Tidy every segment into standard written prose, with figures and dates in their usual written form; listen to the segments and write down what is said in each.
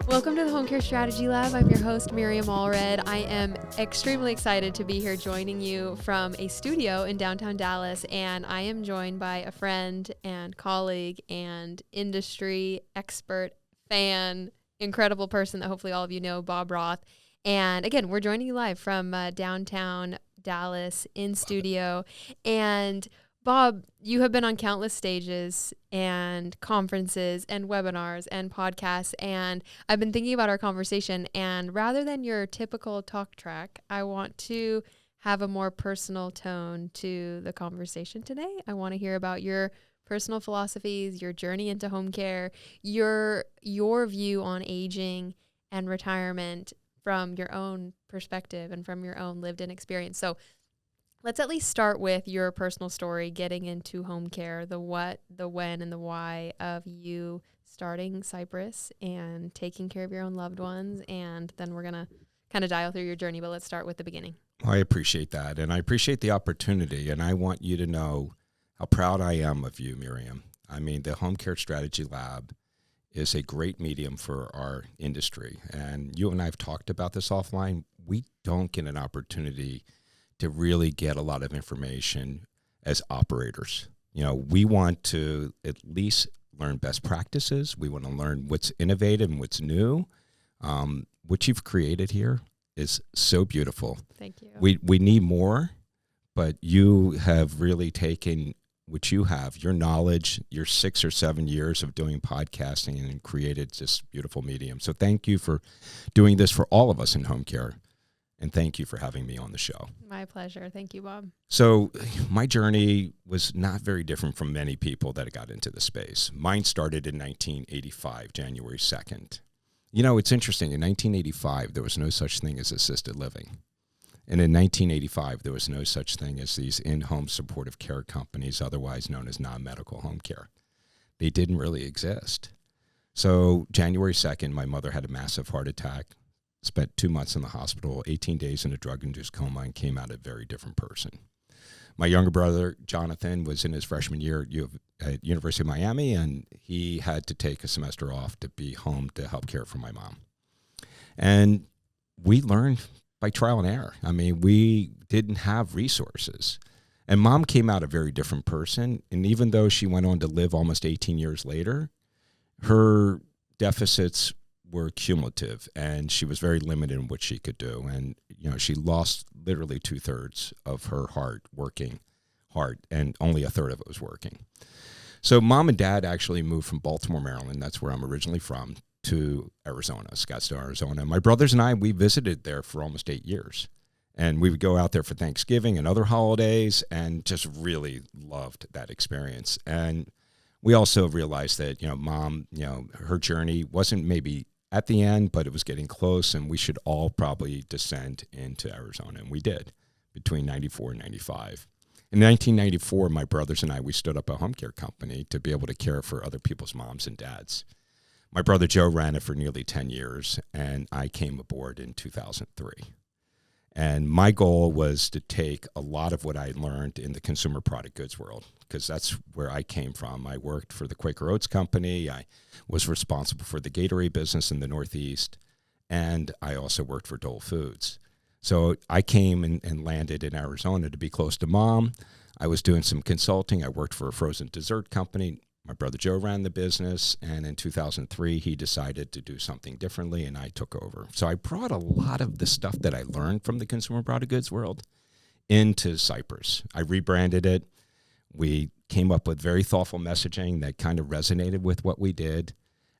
Welcome to the Home Care Strategy Lab. I'm your host, Miriam Allred. I am extremely excited to be here joining you from a studio in downtown Dallas, and I am joined by a friend and colleague and industry expert, fan, incredible person that hopefully all of you know, Bob Roth. And again, we're joining you live from downtown Dallas in studio. And Bob, you have been on countless stages and conferences and webinars and podcasts, and I've been thinking about our conversation, and rather than your typical talk track, I want to have a more personal tone to the conversation today. I want to hear about your personal philosophies, your journey into home care, your view on aging and retirement from your own perspective and from your own lived-in experience. So let's at least start with your personal story, getting into home care, the what, the when, and the why of you starting Cypress and taking care of your own loved ones. And then we're going to kind of dial through your journey, but let's start with the beginning. Well, I appreciate that. And I appreciate the opportunity. And I want you to know how proud I am of you, Miriam. I mean, the Home Care Strategy Lab is a great medium for our industry. And you and I have talked about this offline. We don't get an opportunity to really get a lot of information as operators. You know, we want to at least learn best practices. We want to learn what's innovative and what's new. What you've created here is so beautiful. Thank you. We need more, but you have really taken what you have, your knowledge, your 6 or 7 years of doing podcasting, and created this beautiful medium. So thank you for doing this for all of us in home care. And thank you for having me on the show. My pleasure. Thank you, Bob. So my journey was not very different from many people that got into the space. Mine started in 1985, January 2nd. You know, it's interesting. In 1985, there was no such thing as assisted living. And in 1985, there was no such thing as these in-home supportive care companies, otherwise known as non-medical home care. They didn't really exist. So January 2nd, my mother had a massive heart attack. Spent 2 months in the hospital, 18 days in a drug-induced coma, and came out a very different person. My younger brother, Jonathan, was in his freshman year at University of Miami, and he had to take a semester off to be home to help care for my mom. And we learned by trial and error. I mean, we didn't have resources. And Mom came out a very different person, and even though she went on to live almost 18 years later, her deficits were cumulative, and she was very limited in what she could do. And, you know, she lost literally 2/3 of her heart and only 1/3 of it was working. So Mom and Dad actually moved from Baltimore, Maryland, that's where I'm originally from, to Arizona, Scottsdale, Arizona. My brothers and I, we visited there for almost 8 years. And we would go out there for Thanksgiving and other holidays and just really loved that experience. And we also realized that, Mom, her journey wasn't maybe at the end, but it was getting close, and we should all probably descend into Arizona. And we did between 94 and 95. In 1994, my brothers and I, we stood up a home care company to be able to care for other people's moms and dads. My brother Joe ran it for nearly 10 years, and I came aboard in 2003. And my goal was to take a lot of what I learned in the consumer product goods world, because that's where I came from. I worked for the Quaker Oats Company. I was responsible for the Gatorade business in the Northeast, and I also worked for Dole Foods. So I came and landed in Arizona to be close to Mom. I was doing some consulting. I worked for a frozen dessert company. My brother Joe ran the business, and in 2003, he decided to do something differently, and I took over. So I brought a lot of the stuff that I learned from the consumer product goods world into Cypress. I rebranded it. We came up with very thoughtful messaging that kind of resonated with what we did.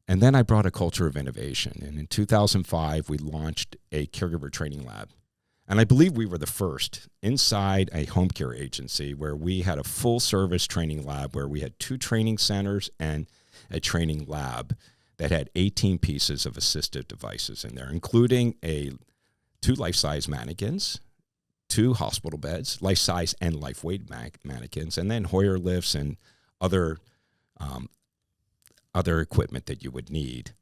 And then I brought a culture of innovation. And in 2005, we launched a caregiver training lab. And I believe we were the first inside a home care agency where we had a full service training lab where we had 2 training centers and a training lab that had 18 pieces of assistive devices in there, including 2 life-size mannequins, 2 hospital beds, life-size and life-weight mannequins, and then Hoyer lifts and other equipment that you would need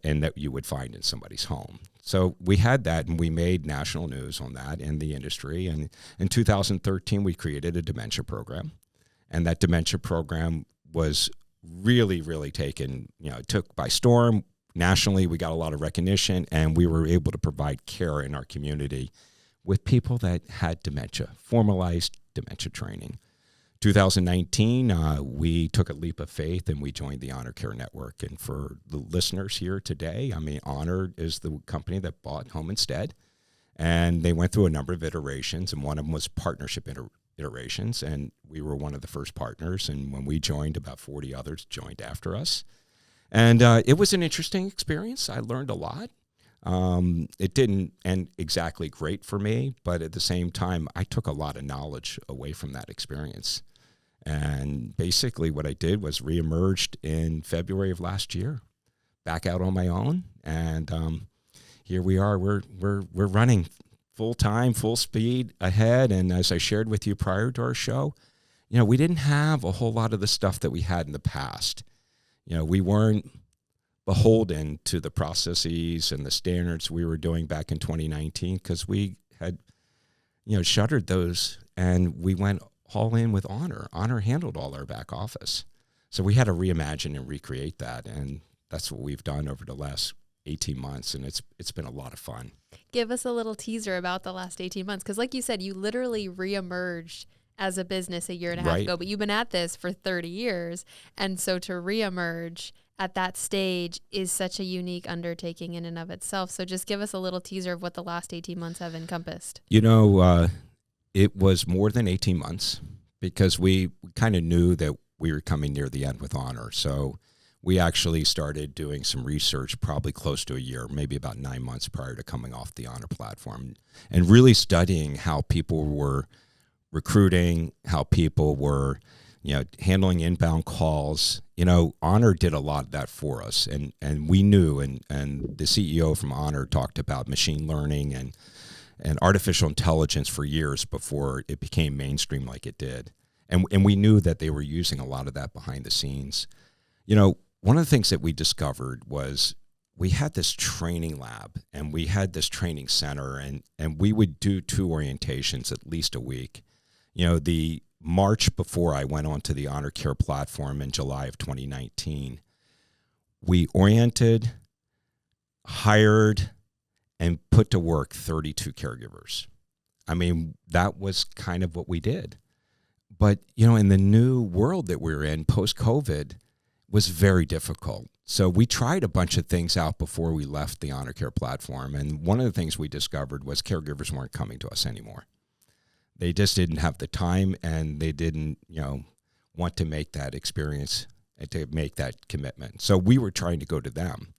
and that you would find in somebody's home. So we had that, and we made national news on that in the industry. And in 2013, we created a dementia program. And that dementia program was really, really taken, took by storm. nationally, we got a lot of recognition, and we were able to provide care in our community with people that had dementia, formalized dementia training. 2019, we took a leap of faith and we joined the Honor Care Network. And for the listeners here today, I mean, Honor is the company that bought Home Instead, and they went through a number of iterations, and one of them was partnership iterations, and we were one of the first partners. And when we joined, about 40 others joined after us. And it was an interesting experience. I learned a lot. It didn't end exactly great for me, but at the same time, I took a lot of knowledge away from that experience. And basically what I did was reemerged in February of last year, back out on my own. And here we are. We're running full time, full speed ahead. And as I shared with you prior to our show, you know, we didn't have a whole lot of the stuff that we had in the past. You know, we weren't beholden to the processes and the standards we were doing back in 2019 because we had, you know, shuttered those and we went all in with Honor. Honor handled all our back office. So we had to reimagine and recreate that. And that's what we've done over the last 18 months. And it's been a lot of fun. Give us a little teaser about the last 18 months. Because like you said, you literally reemerged as a business a year and a half ago, but you've been at this for 30 years. And so to reemerge at that stage is such a unique undertaking in and of itself. So just give us a little teaser of what the last 18 months have encompassed. You know, it was more than 18 months because we kind of knew that we were coming near the end with Honor. So we actually started doing some research probably close to a year, maybe about 9 months prior to coming off the Honor platform, and really studying how people were recruiting, how people were, you know, handling inbound calls. You know, Honor did a lot of that for us. And we knew, and the CEO from Honor talked about machine learning and artificial intelligence for years before it became mainstream like it did. And we knew that they were using a lot of that behind the scenes. You know, one of the things that we discovered was we had this training lab and we had this training center, and we would do 2 orientations at least a week. You know, the March before I went on to the Honor Care platform in July of 2019, we oriented, hired, and put to work 32 caregivers. I mean, that was kind of what we did. But, you know, in the new world that we're in, post-COVID, was very difficult. So we tried a bunch of things out before we left the Honor Care platform. And one of the things we discovered was caregivers weren't coming to us anymore. They just didn't have the time, and they didn't, you know, want to make that experience and to make that commitment. So we were trying to go to them.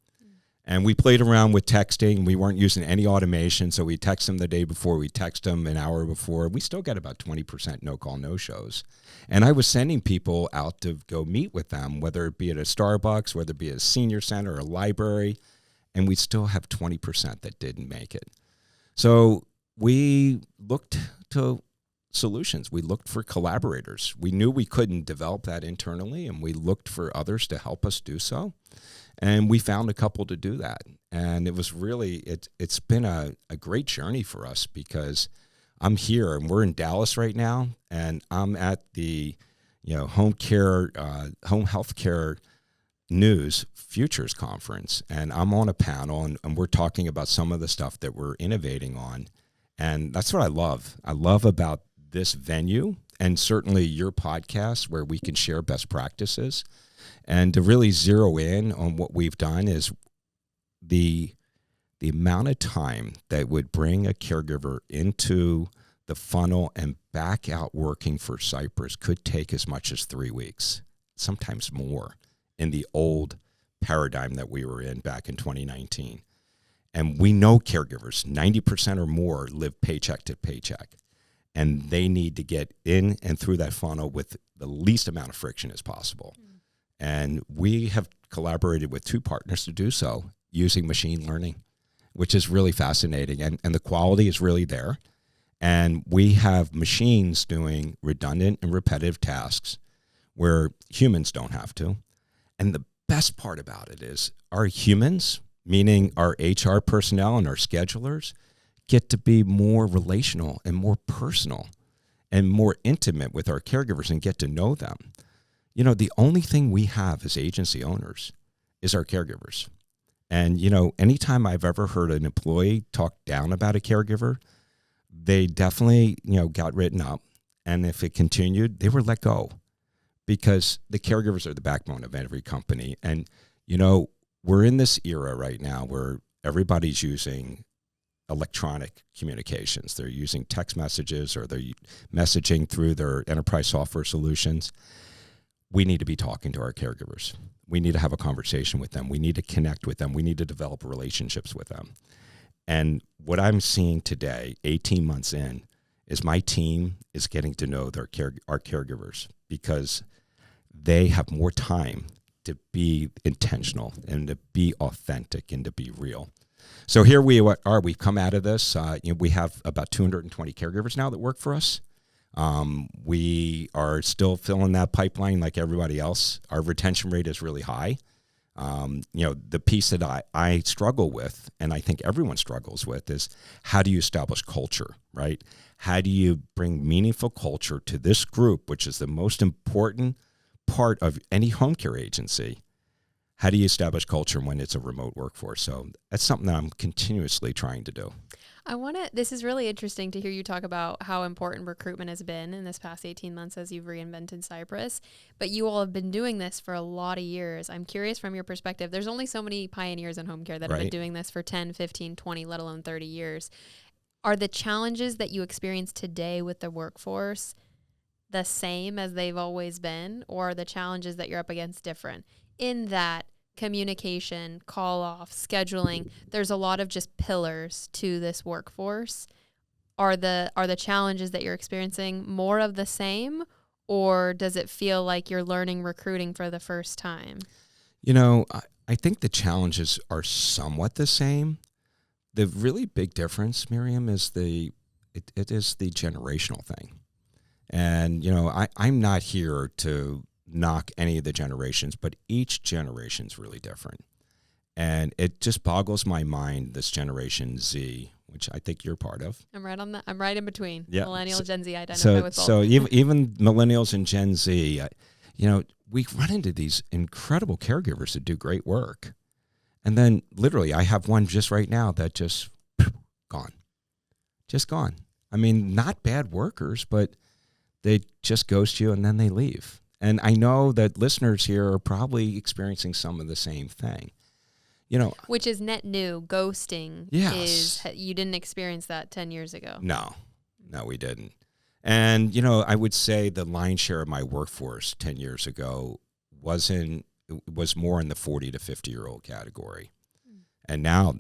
And we played around with texting. We weren't using any automation, so we text them the day before. We text them an hour before. We still got about 20% no-call, no-shows. And I was sending people out to go meet with them, whether it be at a Starbucks, whether it be a senior center or a library, and we still have 20% that didn't make it. So we looked to solutions. We looked for collaborators. We knew we couldn't develop that internally, and we looked for others to help us do so. And we found a couple to do that. And it was really, it's been a great journey for us because I'm here and we're in Dallas right now, and I'm at the, you know, home health care news futures conference, and I'm on a panel and we're talking about some of the stuff that we're innovating on. And that's what I love. I love about this venue, and certainly your podcast, where we can share best practices. And to really zero in on what we've done is the amount of time that would bring a caregiver into the funnel and back out working for Cypress could take as much as 3 weeks, sometimes more, in the old paradigm that we were in back in 2019. And we know caregivers, 90% or more, live paycheck to paycheck. And they need to get in and through that funnel with the least amount of friction as possible. And we have collaborated with 2 partners to do so using machine learning, which is really fascinating. And the quality is really there. And we have machines doing redundant and repetitive tasks where humans don't have to. And the best part about it is our humans, meaning our HR personnel and our schedulers, get to be more relational and more personal and more intimate with our caregivers and get to know them. You know, the only thing we have as agency owners is our caregivers. And, anytime I've ever heard an employee talk down about a caregiver, they definitely, got written up. And if it continued, they were let go, because the caregivers are the backbone of every company. And, we're in this era right now where everybody's using electronic communications. They're using text messages, or they're messaging through their enterprise software solutions. We need to be talking to our caregivers. We need to have a conversation with them. We need to connect with them. We need to develop relationships with them. And what I'm seeing today, 18 months in, is my team is getting to know our caregivers, because they have more time to be intentional and to be authentic and to be real. So here we are. We've come out of this. We have about 220 caregivers now that work for us. We are still filling that pipeline like everybody else. Our retention rate is really high. The piece that I struggle with, and I think everyone struggles with, is how do you establish culture, right? How do you bring meaningful culture to this group, which is the most important part of any home care agency? How do you establish culture when it's a remote workforce? So that's something that I'm continuously trying to do. This is really interesting to hear you talk about how important recruitment has been in this past 18 months as you've reinvented Cypress, but you all have been doing this for a lot of years. I'm curious from your perspective, there's only so many pioneers in home care that have been doing this for 10, 15, 20, let alone 30 years. Are the challenges that you experience today with the workforce the same as they've always been, or are the challenges that you're up against different? In that communication, call off, scheduling, there's a lot of just pillars to this workforce. Are the challenges that you're experiencing more of the same, or does it feel like you're learning recruiting for the first time? I think the challenges are somewhat the same. The really big difference, Miriam, is it is the generational thing. And, I'm not here to knock any of the generations, but each generation's really different. And it just boggles my mind, this Generation Z, which I think you're part of. I'm right in between. Yeah. Millennial, Gen Z, I identify with both. So even millennials and Gen Z, we run into these incredible caregivers that do great work. And then literally I have one just right now that just gone. I mean, not bad workers, but they just ghost you and then they leave. And I know that listeners here are probably experiencing some of the same thing. Which is net new. Ghosting is, you didn't experience that 10 years ago. No, we didn't. And, I would say the lion's share of my workforce 10 years ago was more in the 40 to 50-year-old category. And now,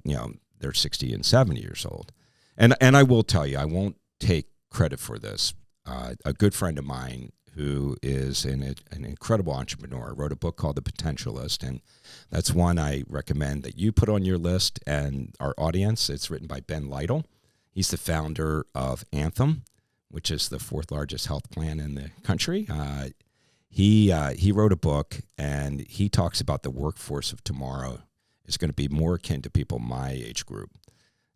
they're 60 and 70 years old. And I will tell you, I won't take credit for this. A good friend of mine who is an incredible entrepreneur, wrote a book called The Potentialist, and that's one I recommend that you put on your list and our audience. It's written by Ben Lytle. He's the founder of Anthem, which is the fourth largest health plan in the country. He wrote a book, and he talks about the workforce of tomorrow is going to be more akin to people my age group,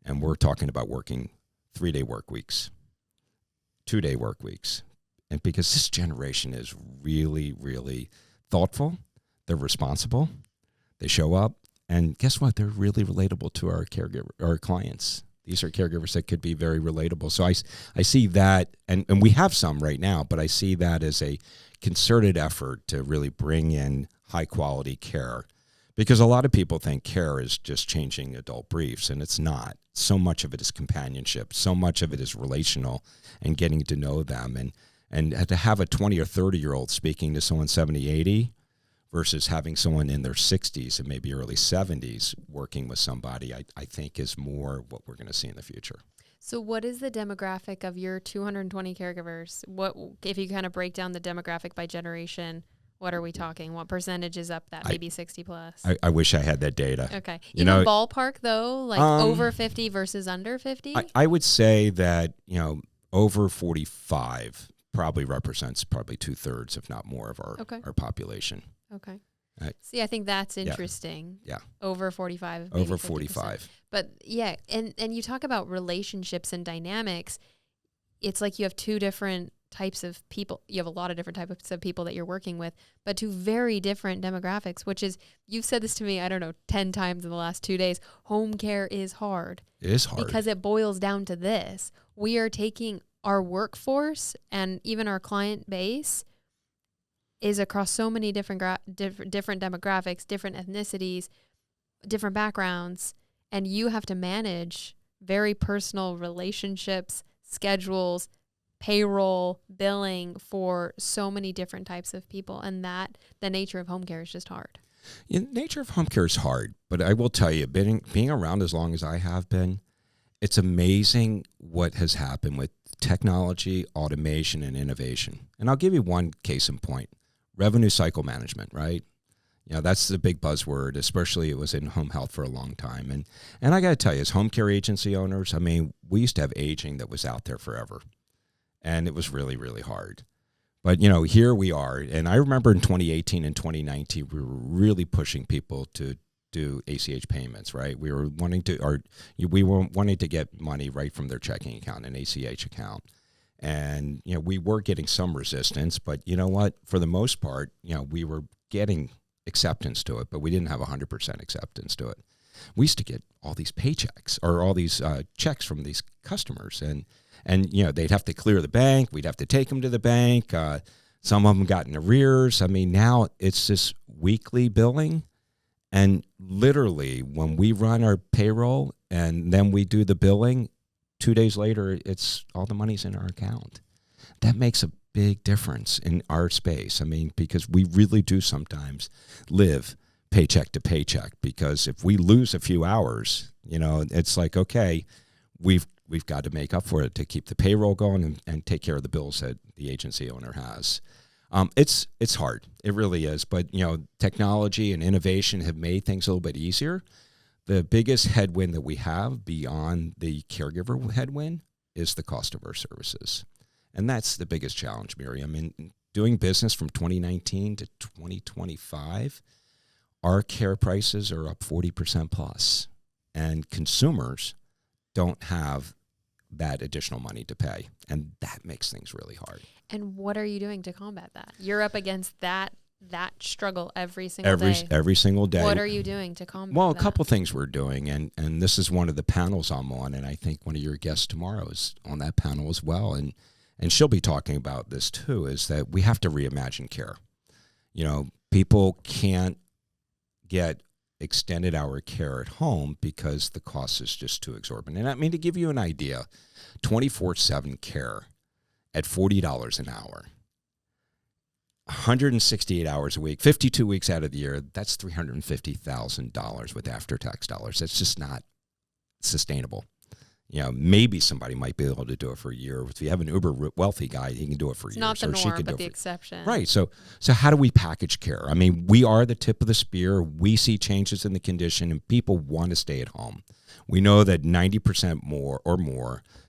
and we're talking about working 3-day work weeks, 2-day work weeks. And because this generation is really, really thoughtful, they're responsible, they show up, and guess what? They're really relatable to our clients. These are caregivers that could be very relatable. So I see that, and we have some right now, but I see that as a concerted effort to really bring in high-quality care. Because a lot of people think care is just changing adult briefs, and it's not. So much of it is companionship. So much of it is relational and getting to know them. And to have a 20 or 30-year-old speaking to someone 70, 80 versus having someone in their 60s and maybe early 70s working with somebody, I think is more what we're going to see in the future. So what is the demographic of your 220 caregivers? What, if you kind of break down the demographic by generation, what are we talking? What percentage is up that? Maybe 60 plus? I wish I had that data. Okay. Even ballpark, though, like over 50 versus under 50? I would say that, over 45 probably represents 2/3, if not more, of our population. Okay. See, I think that's interesting. Yeah. Over 45. Over 45. But and you talk about relationships and dynamics. It's like you have two different types of people. You have a lot of different types of people that you're working with, but to very different demographics, which is, you've said this to me, I don't know, 10 times in the last 2 days. Home care is hard. It is hard. Because it boils down to this. We are taking our workforce and even our client base is across so many different demographics, different ethnicities, different backgrounds, and you have to manage very personal relationships, schedules, payroll, billing for so many different types of people. And that the nature of home care is just hard. The nature of home care is hard, but I will tell you, being around as long as I have been, it's amazing what has happened with technology, automation, and innovation. And I'll give you one case in point. Revenue cycle management, right? You know, that's the big buzzword, especially it was in home health for a long time. And I got to tell you, as home care agency owners, I mean, we used to have aging that was out there forever. And it was really, really hard. But, you know, here we are. And I remember in 2018 and 2019, we were really pushing people to do ACH payments, right? We were wanting to get money right from their checking account, an ACH account. And, you know, we were getting some resistance, but you know what? For the most part, you know, we were getting acceptance to it, but we didn't have 100% acceptance to it. We used to get all these paychecks or all these checks from these customers, and you know, they'd have to clear the bank. We'd have to take them to the bank. Some of them got in arrears. I mean, now it's this weekly billing, and literally when we run our payroll and then we do the billing, 2 days later, it's all the money's in our account. That makes a big difference in our space. I mean, because we really do sometimes live paycheck to paycheck, because if we lose a few hours, you know, it's like, okay, we've got to make up for it to keep the payroll going and take care of the bills that the agency owner has. It's hard. It really is. But, you know, technology and innovation have made things a little bit easier. The biggest headwind that we have beyond the caregiver headwind is the cost of our services. And that's the biggest challenge, Miriam. In doing business from 2019 to 2025, our care prices are up 40% plus. And consumers don't have that additional money to pay. And that makes things really hard. And what are you doing to combat that? You're up against that struggle every single day. Every single day. What are you doing to combat Well, a that? couple things we're doing, and this is one of the panels I'm on, and I think one of your guests tomorrow is on that panel as well, and she'll be talking about this too, is that we have to reimagine care. You know, people can't get extended hour care at home because the cost is just too exorbitant. And I mean, to give you an idea, 24/7 care at $40 an hour, 168 hours a week, 52 weeks out of the year, that's $350,000 with after-tax dollars. That's just not sustainable. You know, maybe somebody might be able to do it for a year. If you have an uber wealthy guy, he can do it for a year. It's not the norm, but the exception. Right. So how do we package care? I mean, we are the tip of the spear. We see changes in the condition, and people want to stay at home. We know that 90% more,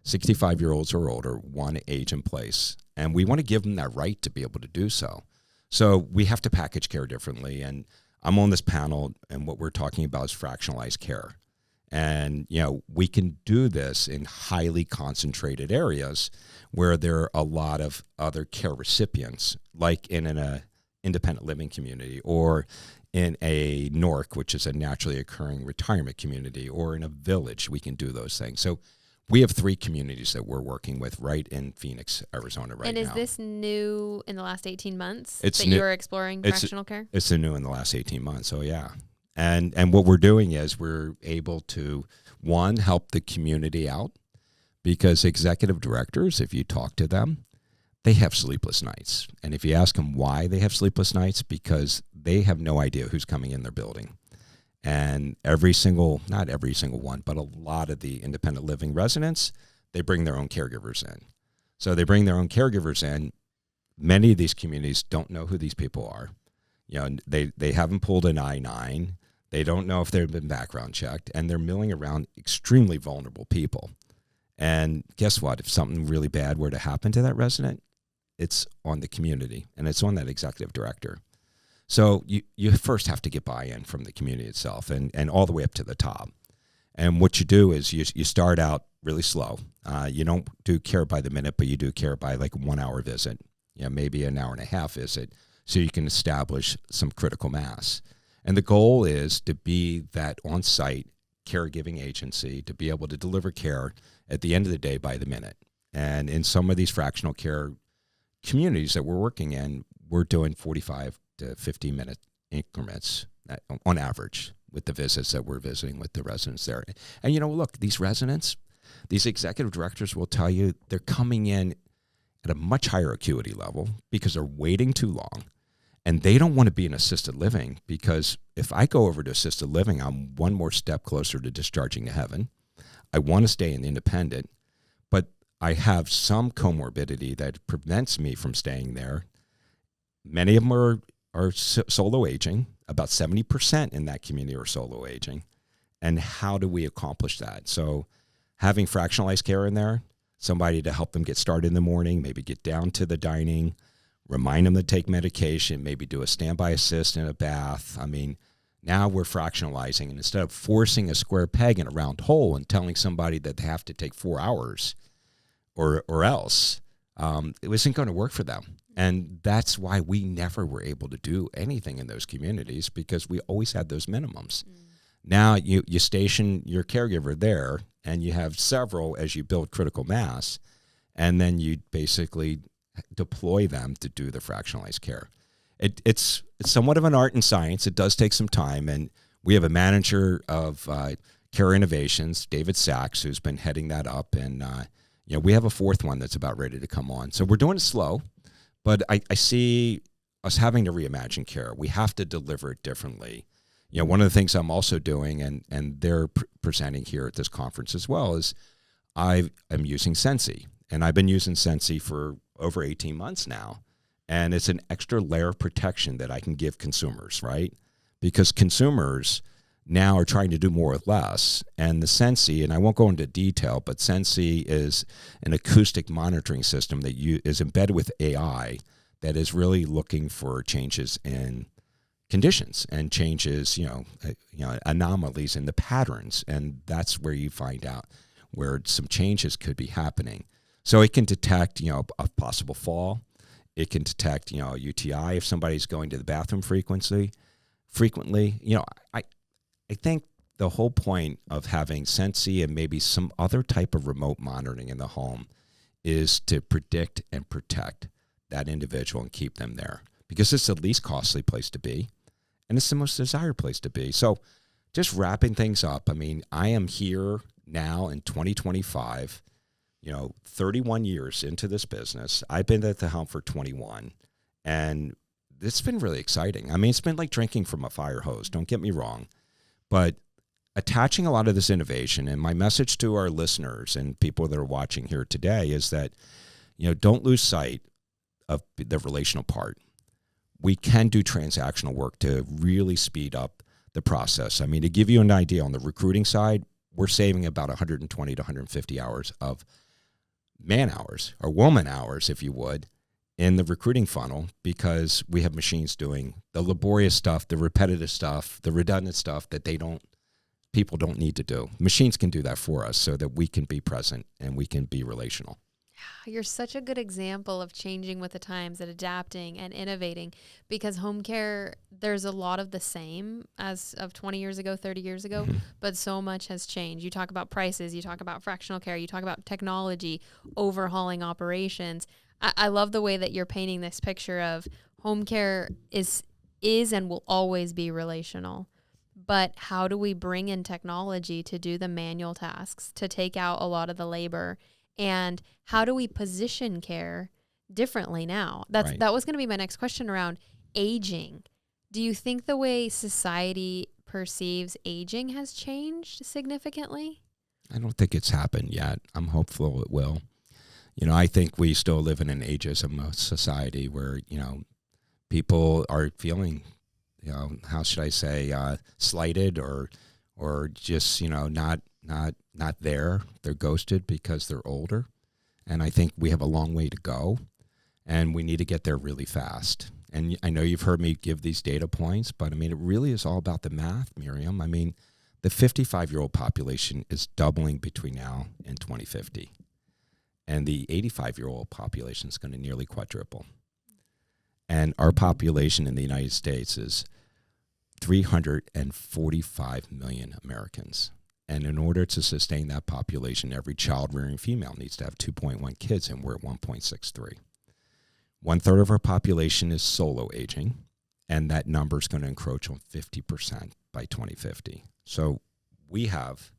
65-year-olds or older, want to age in place. And we want to give them that right to be able to do so. So we have to package care differently. And I'm on this panel, and what we're talking about is fractionalized care. And, you know, we can do this in highly concentrated areas where there are a lot of other care recipients, like in an independent living community, or in a NORC, which is a naturally occurring retirement community, or in a village. We can do those things. So we have 3 communities that we're working with right in Phoenix, Arizona right now. And is this new in the last 18 months that you're exploring fractional care? It's new in the last 18 months, so yeah. And what we're doing is we're able to, one, help the community out, because executive directors, if you talk to them, they have sleepless nights. And if you ask them why they have sleepless nights, because they have no idea who's coming in their building. And not every single one, but a lot of the independent living residents, they bring their own caregivers in. So they bring their own caregivers in. Many of these communities don't know who these people are. You know, they haven't pulled an I-9. They don't know if they've been background checked, and they're milling around extremely vulnerable people. And guess what? If something really bad were to happen to that resident, it's on the community, and it's on that executive director. So you first have to get buy-in from the community itself and all the way up to the top. And what you do is you start out really slow, You don't do care by the minute, but you do care by like 1 hour visit, maybe an hour and a half visit, so you can establish some critical mass. And the goal is to be that on-site caregiving agency to be able to deliver care at the end of the day by the minute. And in some of these fractional care communities that we're working in, we're doing 45 to 50 minute increments on average with the visits that we're visiting with the residents there. And, look, these residents, these executive directors will tell you they're coming in at a much higher acuity level because they're waiting too long. And they don't want to be in assisted living, because if I go over to assisted living, I'm one more step closer to discharging to heaven. I want to stay in the independent, but I have some comorbidity that prevents me from staying there. Many of them are solo aging. About 70% in that community are solo aging. And how do we accomplish that? So having fractionalized care in there, somebody to help them get started in the morning, maybe get down to the dining, remind them to take medication, maybe do a standby assist in a bath. I mean, now we're fractionalizing, and instead of forcing a square peg in a round hole and telling somebody that they have to take 4 hours or else, it wasn't going to work for them. And that's why we never were able to do anything in those communities, because we always had those minimums. Now you station your caregiver there, and you have several as you build critical mass, and then you basically deploy them to do the fractionalized care. It's somewhat of an art and science. It does take some time, and we have a manager of Care Innovations, David Sachs, who's been heading that up, and we have a fourth one that's about ready to come on. So we're doing it slow, but I see us having to reimagine care. We have to deliver it differently. One of the things I'm also doing, and they're presenting here at this conference as well, is I am using Sensi, and I've been using Sensi for over 18 months now. And it's an extra layer of protection that I can give consumers, right? Because consumers now are trying to do more with less. And the Sensi, and I won't go into detail, but Sensi is an acoustic monitoring system that is embedded with AI that is really looking for changes in conditions and changes, anomalies in the patterns. And that's where you find out where some changes could be happening. So it can detect, a possible fall. It can detect, a UTI if somebody's going to the bathroom frequently. I think the whole point of having Sensi and maybe some other type of remote monitoring in the home is to predict and protect that individual and keep them there, because it's the least costly place to be, and it's the most desired place to be. So just wrapping things up, I mean, I am here now in 2025, 31 years into this business. I've been at the helm for 21, and it's been really exciting. I mean, it's been like drinking from a fire hose, don't get me wrong, but attaching a lot of this innovation, and my message to our listeners and people that are watching here today is that, don't lose sight of the relational part. We can do transactional work to really speed up the process. I mean, to give you an idea, on the recruiting side, we're saving about 120 to 150 hours of man hours, or woman hours, if you would, in the recruiting funnel, because we have machines doing the laborious stuff, the repetitive stuff, the redundant stuff that people don't need to do. Machines can do that for us so that we can be present and we can be relational. You're such a good example of changing with the times and adapting and innovating, because home care, there's a lot of the same as of 20 years ago, 30 years ago, but so much has changed. You talk about prices, you talk about fractional care, you talk about technology, overhauling operations. I love the way that you're painting this picture of home care is and will always be relational. But how do we bring in technology to do the manual tasks, to take out a lot of the labor? And how do we position care differently now? That was going to be my next question around aging. Do you think the way society perceives aging has changed significantly? I don't think it's happened yet. I'm hopeful it will. I think we still live in an ageism society where, people are feeling, how should I say, slighted or just, not there. They're ghosted because they're older. And I think we have a long way to go, and we need to get there really fast. And I know you've heard me give these data points, but I mean, it really is all about the math, Miriam. I mean, the 55-year-old population is doubling between now and 2050. and the 85-year-old population is going to nearly quadruple. And our population in the United States is 345 million Americans. And in order to sustain that population, every child-rearing female needs to have 2.1 kids, and we're at 1.63. 1/3 of our population is solo aging, and that number is going to encroach on 50% by 2050. So we have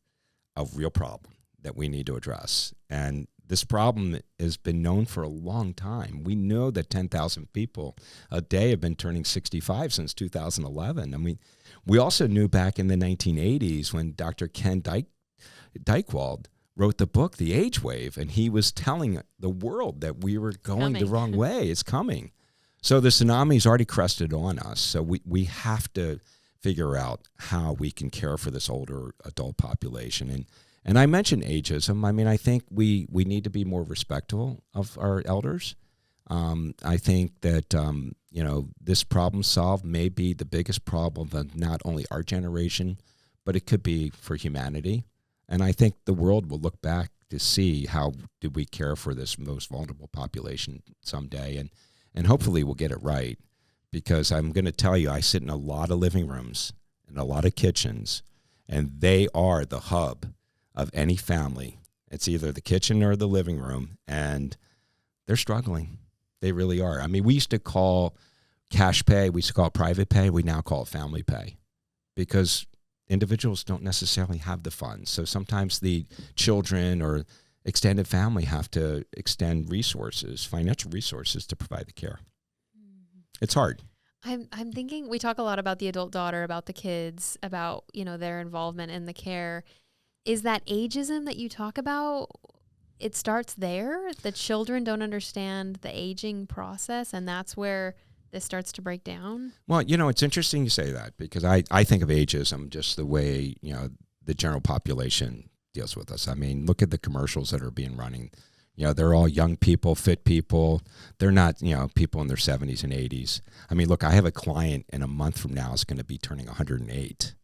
a real problem that we need to address. And this problem has been known for a long time. We know that 10,000 people a day have been turning 65 since 2011. I mean, we also knew back in the 1980s when Dr. Ken Dykewald wrote the book, The Age Wave, and he was telling the world that we were going the wrong way. It's coming. So the tsunami's already crested on us. So we have to figure out how we can care for this older adult population. And I mentioned ageism. I mean, I think we need to be more respectful of our elders. I think that, this problem solved may be the biggest problem of not only our generation, but it could be for humanity. And I think the world will look back to see how did we care for this most vulnerable population someday. And hopefully we'll get it right. Because I'm going to tell you, I sit in a lot of living rooms and a lot of kitchens, and they are the hub of any family. It's either the kitchen or the living room, and they're struggling. They really are. I mean, we used to call cash pay, we used to call it private pay, we now call it family pay, because individuals don't necessarily have the funds. So sometimes the children or extended family have to extend resources, financial resources, to provide the care. It's hard. I'm thinking, we talk a lot about the adult daughter, about the kids, about, their involvement in the care. Is that ageism that you talk about, it starts there? The children don't understand the aging process, and that's where this starts to break down? Well, it's interesting you say that, because I think of ageism just the way, the general population deals with us. I mean, look at the commercials that are being running. They're all young people, fit people. They're not, people in their 70s and 80s. I mean, look, I have a client in a month from now is going to be turning 108.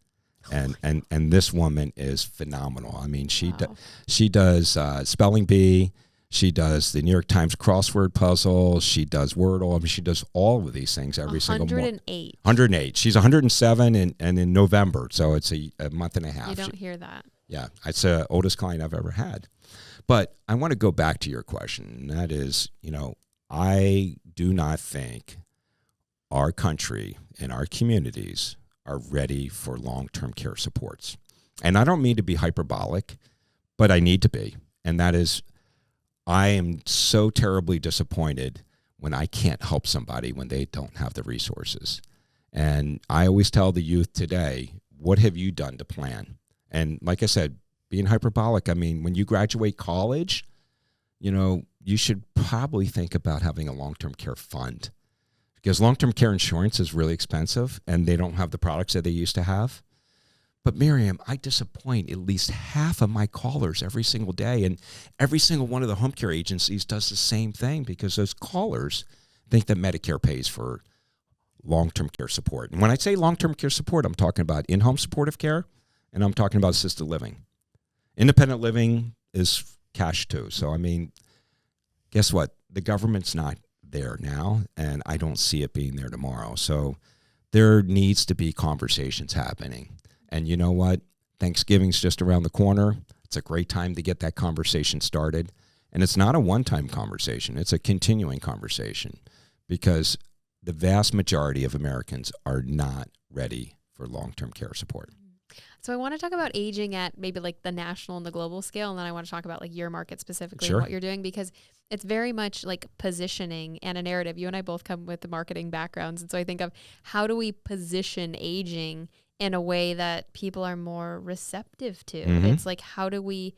And this woman is phenomenal. I mean, she does spelling bee. She does the New York Times crossword puzzle. She does Wordle. I mean, she does all of these things every single morning. 108. She's 107 and in November, so it's a month and a half. You don't hear that. Yeah, it's the oldest client I've ever had. But I want to go back to your question, and that is, I do not think our country and our communities are ready for long-term care supports. And I don't mean to be hyperbolic, but I need to be. And that is, I am so terribly disappointed when I can't help somebody when they don't have the resources. And I always tell the youth today, what have you done to plan? And like I said, being hyperbolic, I mean, when you graduate college, you should probably think about having a long-term care fund, because long-term care insurance is really expensive and they don't have the products that they used to have. But Miriam, I disappoint at least half of my callers every single day, and every single one of the home care agencies does the same thing, because those callers think that Medicare pays for long-term care support. And when I say long-term care support, I'm talking about in-home supportive care, and I'm talking about assisted living. Independent living is cash too. So, I mean, guess what? The government's not there now, and I don't see it being there tomorrow. So there needs to be conversations happening. And you know what? Thanksgiving's just around the corner. It's a great time to get that conversation started. And it's not a one-time conversation. It's a continuing conversation, because the vast majority of Americans are not ready for long-term care support. So I want to talk about aging at maybe like the national and the global scale, and then I want to talk about like your market specifically Sure. and what you're doing, because it's very much like positioning and a narrative. You and I both come with the marketing backgrounds, and so I think of how do we position aging in a way that people are more receptive to? Mm-hmm. It's like how do we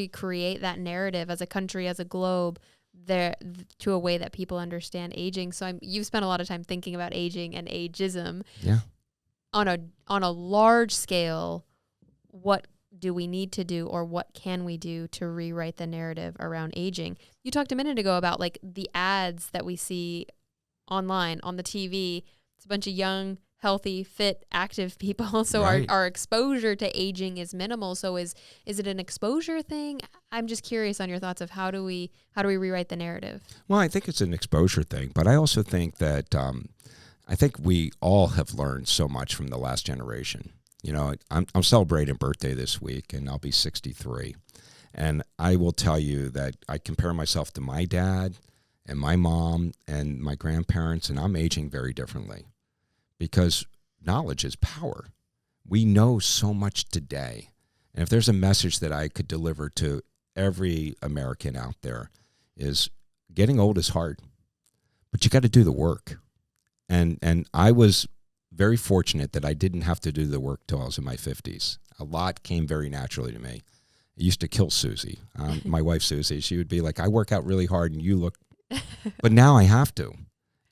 create that narrative as a country, as a globe, there to a way that people understand aging? So you've spent a lot of time thinking about aging and ageism. Yeah. On a large scale, what do we need to do, or what can we do to rewrite the narrative around aging? You talked a minute ago about like the ads that we see online, on the TV. It's a bunch of young, healthy, fit, active people. So Right. our exposure to aging is minimal. So is it an exposure thing? I'm just curious on your thoughts of how do we rewrite the narrative? Well, I think it's an exposure thing, but I also think that I think we all have learned so much from the last generation. You know, I'm celebrating a birthday this week, and I'll be 63. And I will tell you that I compare myself to my dad and my mom and my grandparents, and I'm aging very differently because knowledge is power. We know so much today. And if there's a message that I could deliver to every American out there is getting old is hard, but you got to do the work. And I was very fortunate that I didn't have to do the work till I was in my 50s. A lot came very naturally to me. It used to kill Susie, my wife Susie. She would be like, I work out really hard and you look, but now I have to.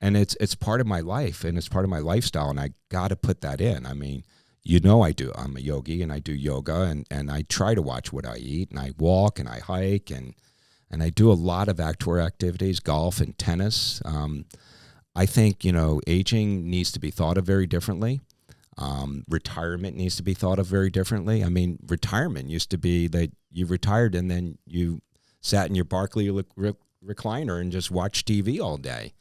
And it's part of my life and it's part of my lifestyle, and I got to put that in. I mean, you know I do. I'm a yogi and I do yoga, and I try to watch what I eat, and I walk and I hike, and I do a lot of outdoor activities, golf and tennis. I think, you know, aging needs to be thought of very differently. Retirement needs to be thought of very differently. I mean, retirement used to be that you retired and then you sat in your Barclay recliner and just watched TV all day.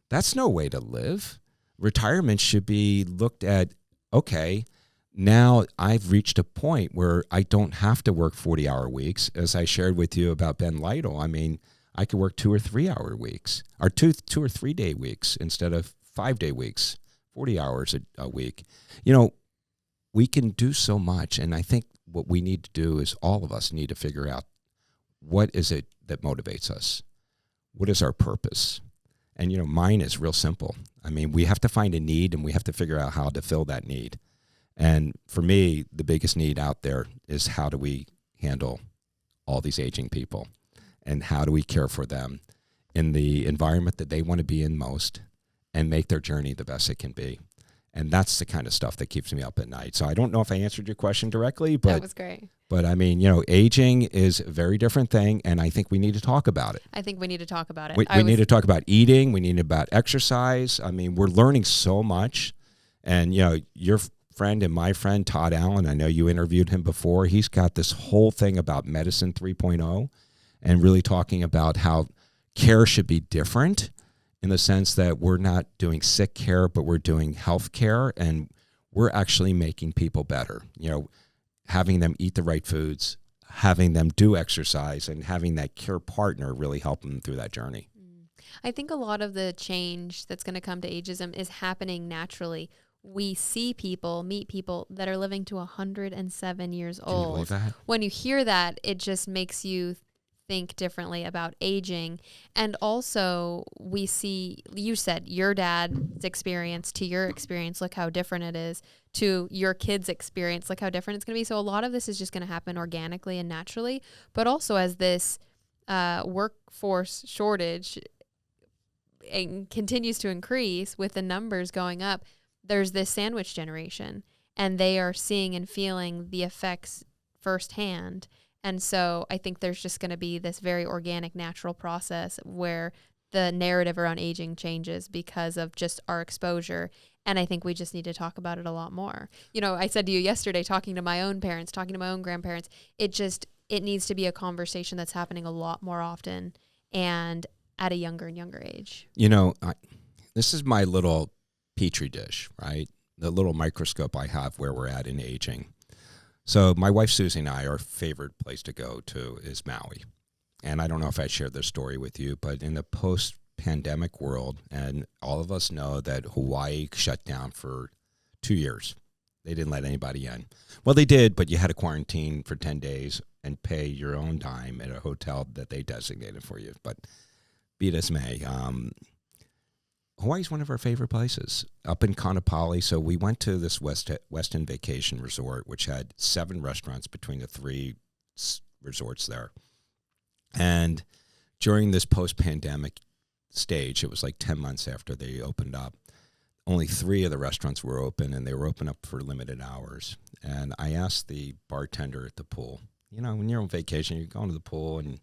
That's no way to live. Retirement should be looked at, okay, now I've reached a point where I don't have to work 40-hour weeks. As I shared with you about Ben Lytle, I mean, I could work 2 or 3 hour weeks, or two or 3 day weeks instead of 5-day weeks, 40 hours a week. You know, we can do so much. And I think what we need to do is all of us need to figure out, what is it that motivates us? What is our purpose? And, you know, mine is real simple. I mean, we have to find a need and we have to figure out how to fill that need. And for me, the biggest need out there is, how do we handle all these aging people? And how do we care for them in the environment that they want to be in most and make their journey the best it can be? And that's the kind of stuff that keeps me up at night. So I don't know if I answered your question directly, but That was great. But I mean, you know, aging is a very different thing, and I think we need to talk about it. I think we need to talk about it. We need to talk about eating. We need about exercise. I mean, we're learning so much. And, you know, your friend and my friend, Todd Allen, I know you interviewed him before. He's got this whole thing about medicine 3.0 and really talking about how care should be different in the sense that we're not doing sick care, but we're doing health care, and we're actually making people better. You know, having them eat the right foods, having them do exercise, and having that care partner really help them through that journey. I think a lot of the change that's going to come to ageism is happening naturally. We see people, meet people that are living to 107 years old. Can you believe that? When you hear that, it just makes you think differently about aging. And also, we see, you said your dad's experience to your experience, look how different it is, to your kids' experience, look how different it's going to be. So a lot of this is just going to happen organically and naturally, but also as this workforce shortage continues to increase with the numbers going up, there's this sandwich generation, and they are seeing and feeling the effects firsthand. And so I think there's just going to be this very organic, natural process where the narrative around aging changes because of just our exposure. And I think we just need to talk about it a lot more. You know, I said to you yesterday, talking to my own parents, talking to my own grandparents, it needs to be a conversation that's happening a lot more often and at a younger and younger age. You know, this is my little petri dish, right? The little microscope I have where we're at in aging. So my wife Susie and I, our favorite place to go to is Maui. And I don't know if I shared this story with you, but in the post-pandemic world, and all of us know that Hawaii shut down for 2 years. They didn't let anybody in. Well, they did, but you had to quarantine for 10 days and pay your own dime at a hotel that they designated for you. But be it as may, Hawaii's one of our favorite places, up in Kaanapali. So we went to this Westin Vacation Resort, which had 7 restaurants between the 3 resorts there. And during this post-pandemic stage, it was like 10 months after they opened up, only 3 of the restaurants were open, and they were open up for limited hours. And I asked the bartender at the pool, you know, when you're on vacation, you're going to the pool, and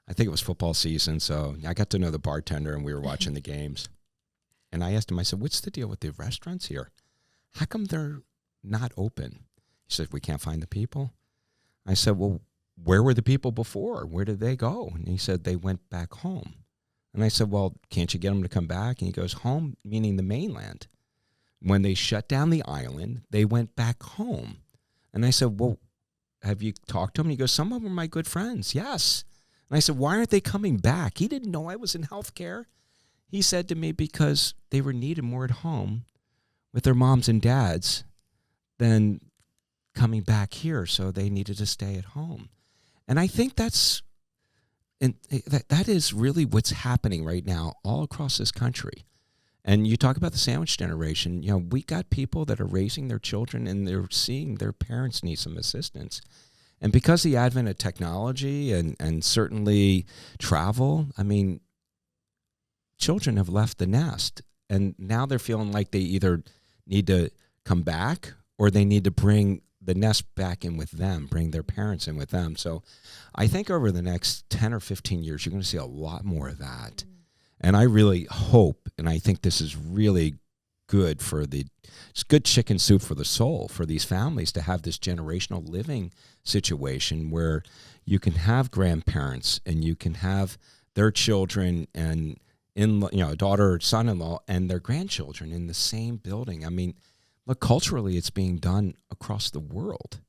I think it was football season, so I got to know the bartender, and we were watching the games. And I asked him, I said, what's the deal with the restaurants here? how come they're not open? He said, we can't find the people. I said, well, where were the people before? Where did they go? And he said, they went back home. And I said, well, can't you get them to come back? And he goes, home, meaning the mainland. When they shut down the island, they went back home. And I said, well, have you talked to them? And he goes, some of them are my good friends. Yes. And I said, why aren't they coming back? He didn't know I was in healthcare. He said to me, because they were needed more at home with their moms and dads than coming back here, so they needed to stay at home. And I think that is really what's happening right now all across this country. And you talk about the sandwich generation. You know, we got people that are raising their children and they're seeing their parents need some assistance. And because of the advent of technology and certainly travel, I mean, children have left the nest. And now they're feeling like they either need to come back or they need to bring the nest back in with them, bring their parents in with them. So I think over the next 10 or 15 years, you're going to see a lot more of that. And I really hope, and I think this is really good it's good chicken soup for the soul for these families to have this generational living situation where you can have grandparents and you can have their children and daughter or son-in-law and their grandchildren in the same building. I mean, look, culturally, it's being done across the world.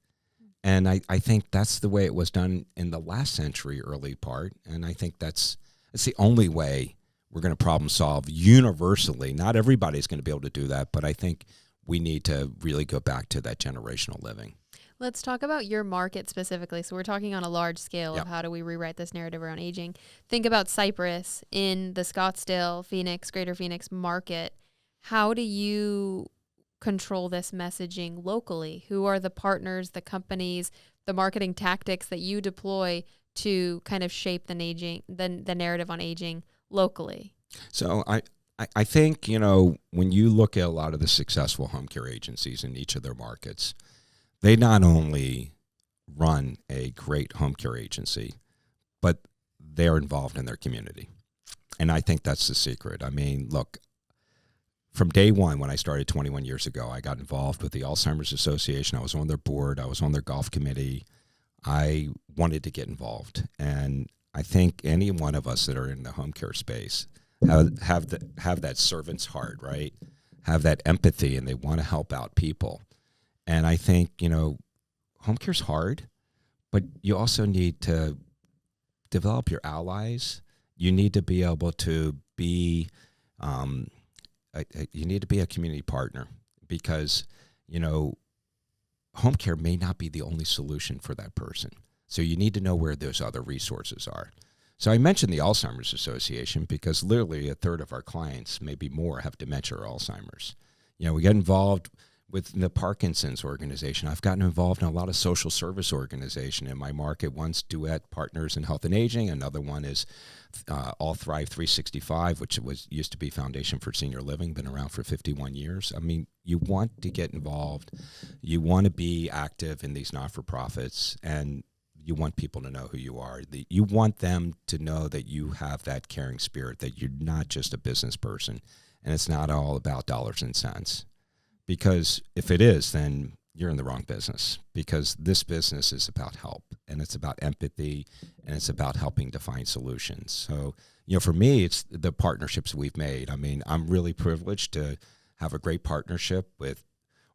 And I think that's the way it was done in the last century, early part. And I think that's the only way we're going to problem solve universally. Not everybody's going to be able to do that, but I think we need to really go back to that generational living. Let's talk about your market specifically. So we're talking on a large scale Yep. of how do we rewrite this narrative around aging. Think about Cypress in the Scottsdale, Phoenix, Greater Phoenix market. How do you control this messaging locally? Who are the partners, the companies, the marketing tactics that you deploy to kind of shape the narrative on aging locally? So I think, when you look at a lot of the successful home care agencies in each of their markets, they not only run a great home care agency, but they are involved in their community. And I think that's the secret. I mean, look, from day one, when I started 21 years ago, I got involved with the Alzheimer's Association. I was on their board. I was on their golf committee. I wanted to get involved. And I think any one of us that are in the home care space have that servant's heart, right? Have that empathy, and they want to help out people. And I think, home care's hard, but you also need to develop your allies. You need to be able to be, you need to be a community partner because, home care may not be the only solution for that person. So you need to know where those other resources are. So I mentioned the Alzheimer's Association because literally a third of our clients, maybe more, have dementia or Alzheimer's. We get involved with the Parkinson's organization. I've gotten involved in a lot of social service organization in my market. One's Duet Partners in Health and Aging. Another one is All Thrive 365, which used to be Foundation for Senior Living, been around for 51 years. I mean, you want to get involved. You want to be active in these not-for-profits, and you want people to know who you are. You want them to know that you have that caring spirit, that you're not just a business person, and it's not all about dollars and cents. Because if it is, then you're in the wrong business, because this business is about help, and it's about empathy, and it's about helping to find solutions. So, for me, it's the partnerships we've made. I mean, I'm really privileged to have a great partnership with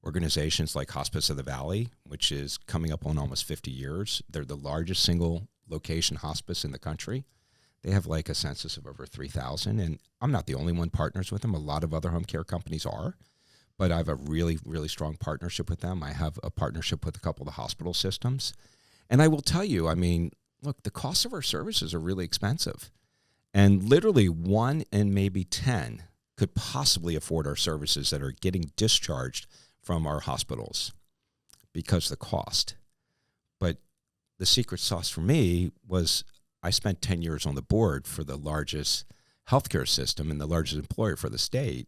organizations like Hospice of the Valley, which is coming up on almost 50 years. They're the largest single location hospice in the country. They have like a census of over 3,000, and I'm not the only one partners with them. A lot of other home care companies are. But I have a really, really strong partnership with them. I have a partnership with a couple of the hospital systems. And I will tell you, I mean, look, the cost of our services are really expensive. And literally 1 in maybe 10 could possibly afford our services that are getting discharged from our hospitals because of the cost. But the secret sauce for me was I spent 10 years on the board for the largest healthcare system and the largest employer for the state.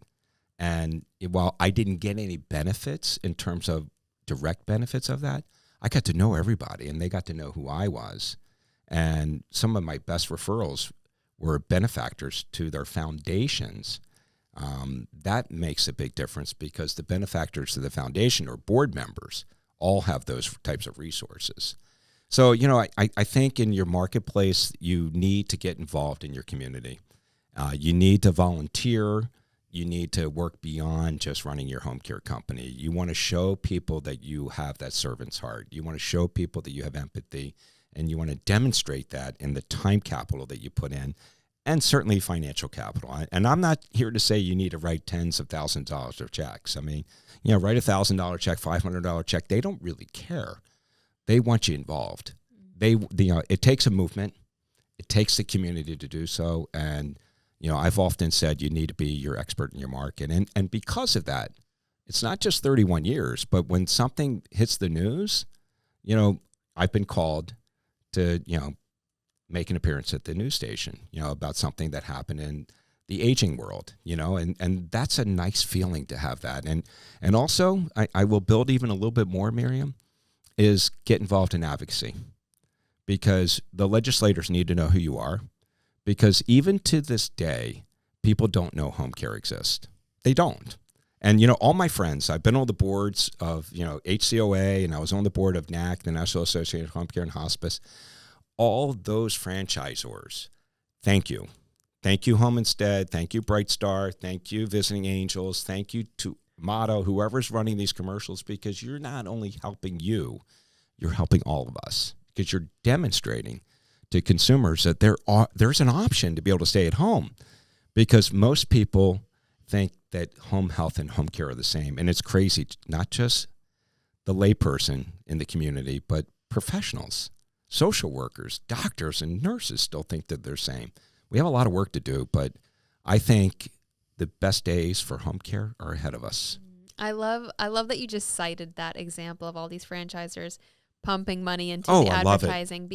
And while I didn't get any benefits in terms of direct benefits of that, I got to know everybody, and they got to know who I was. And some of my best referrals were benefactors to their foundations That makes a big difference because the benefactors of the foundation or board members all have those types of resources. So, I think in your marketplace, you need to get involved in your community. You need to volunteer. You need to work beyond just running your home care company. You want to show people that you have that servant's heart. You want to show people that you have empathy, and you want to demonstrate that in the time capital that you put in, and certainly financial capital. And I'm not here to say you need to write tens of thousands of dollars of checks. I mean, write $1,000 check, $500 check. They don't really care. They want you involved. It takes a movement. It takes the community to do so. And, I've often said you need to be your expert in your market. And because of that, it's not just 31 years, but when something hits the news, I've been called to, make an appearance at the news station, about something that happened in the aging world, and that's a nice feeling to have that. And also, I will build even a little bit more, Miriam, is get involved in advocacy, because the legislators need to know who you are, because even to this day, people don't know home care exists. They don't. And, all my friends, I've been on the boards of, HCOA, and I was on the board of NAC, the National Association of Home Care and Hospice. All those franchisors, thank you. Thank you, Home Instead. Thank you, Bright Star. Thank you, Visiting Angels. Thank you to Motto, whoever's running these commercials, because you're not only helping you, you're helping all of us, because you're demonstrating to consumers that there's an option to be able to stay at home, because most people think that home health and home care are the same. And it's crazy, not just the layperson in the community, but professionals, social workers, doctors, and nurses still think that they're the same. We have a lot of work to do, but I think the best days for home care are ahead of us. I love that you just cited that example of all these franchisors pumping money into the advertising,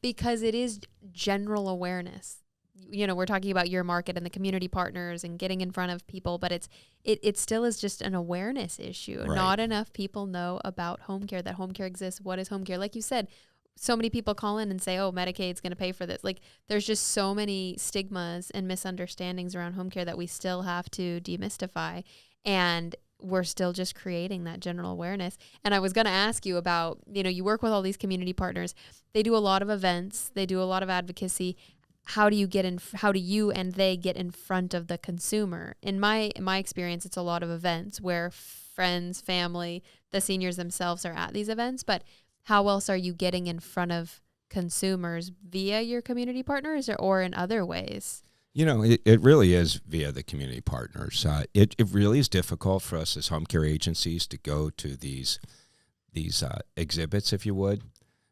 because it is general awareness. We're talking about your market and the community partners and getting in front of people, but it still is just an awareness issue. Right. Not enough people know about home care, that home care exists. What is home care? Like you said, so many people call in and say, oh, Medicaid's going to pay for this. Like, there's just so many stigmas and misunderstandings around home care that we still have to demystify. And we're still just creating that general awareness. And I was going to ask you about, you work with all these community partners. They do a lot of events. They do a lot of advocacy. How do you and they get in front of the consumer? In my experience, it's a lot of events where friends, family, the seniors themselves are at these events. But how else are you getting in front of consumers? Via your community partners or in other ways? It really is via the community partners. It really is difficult for us as home care agencies to go to these exhibits, if you would,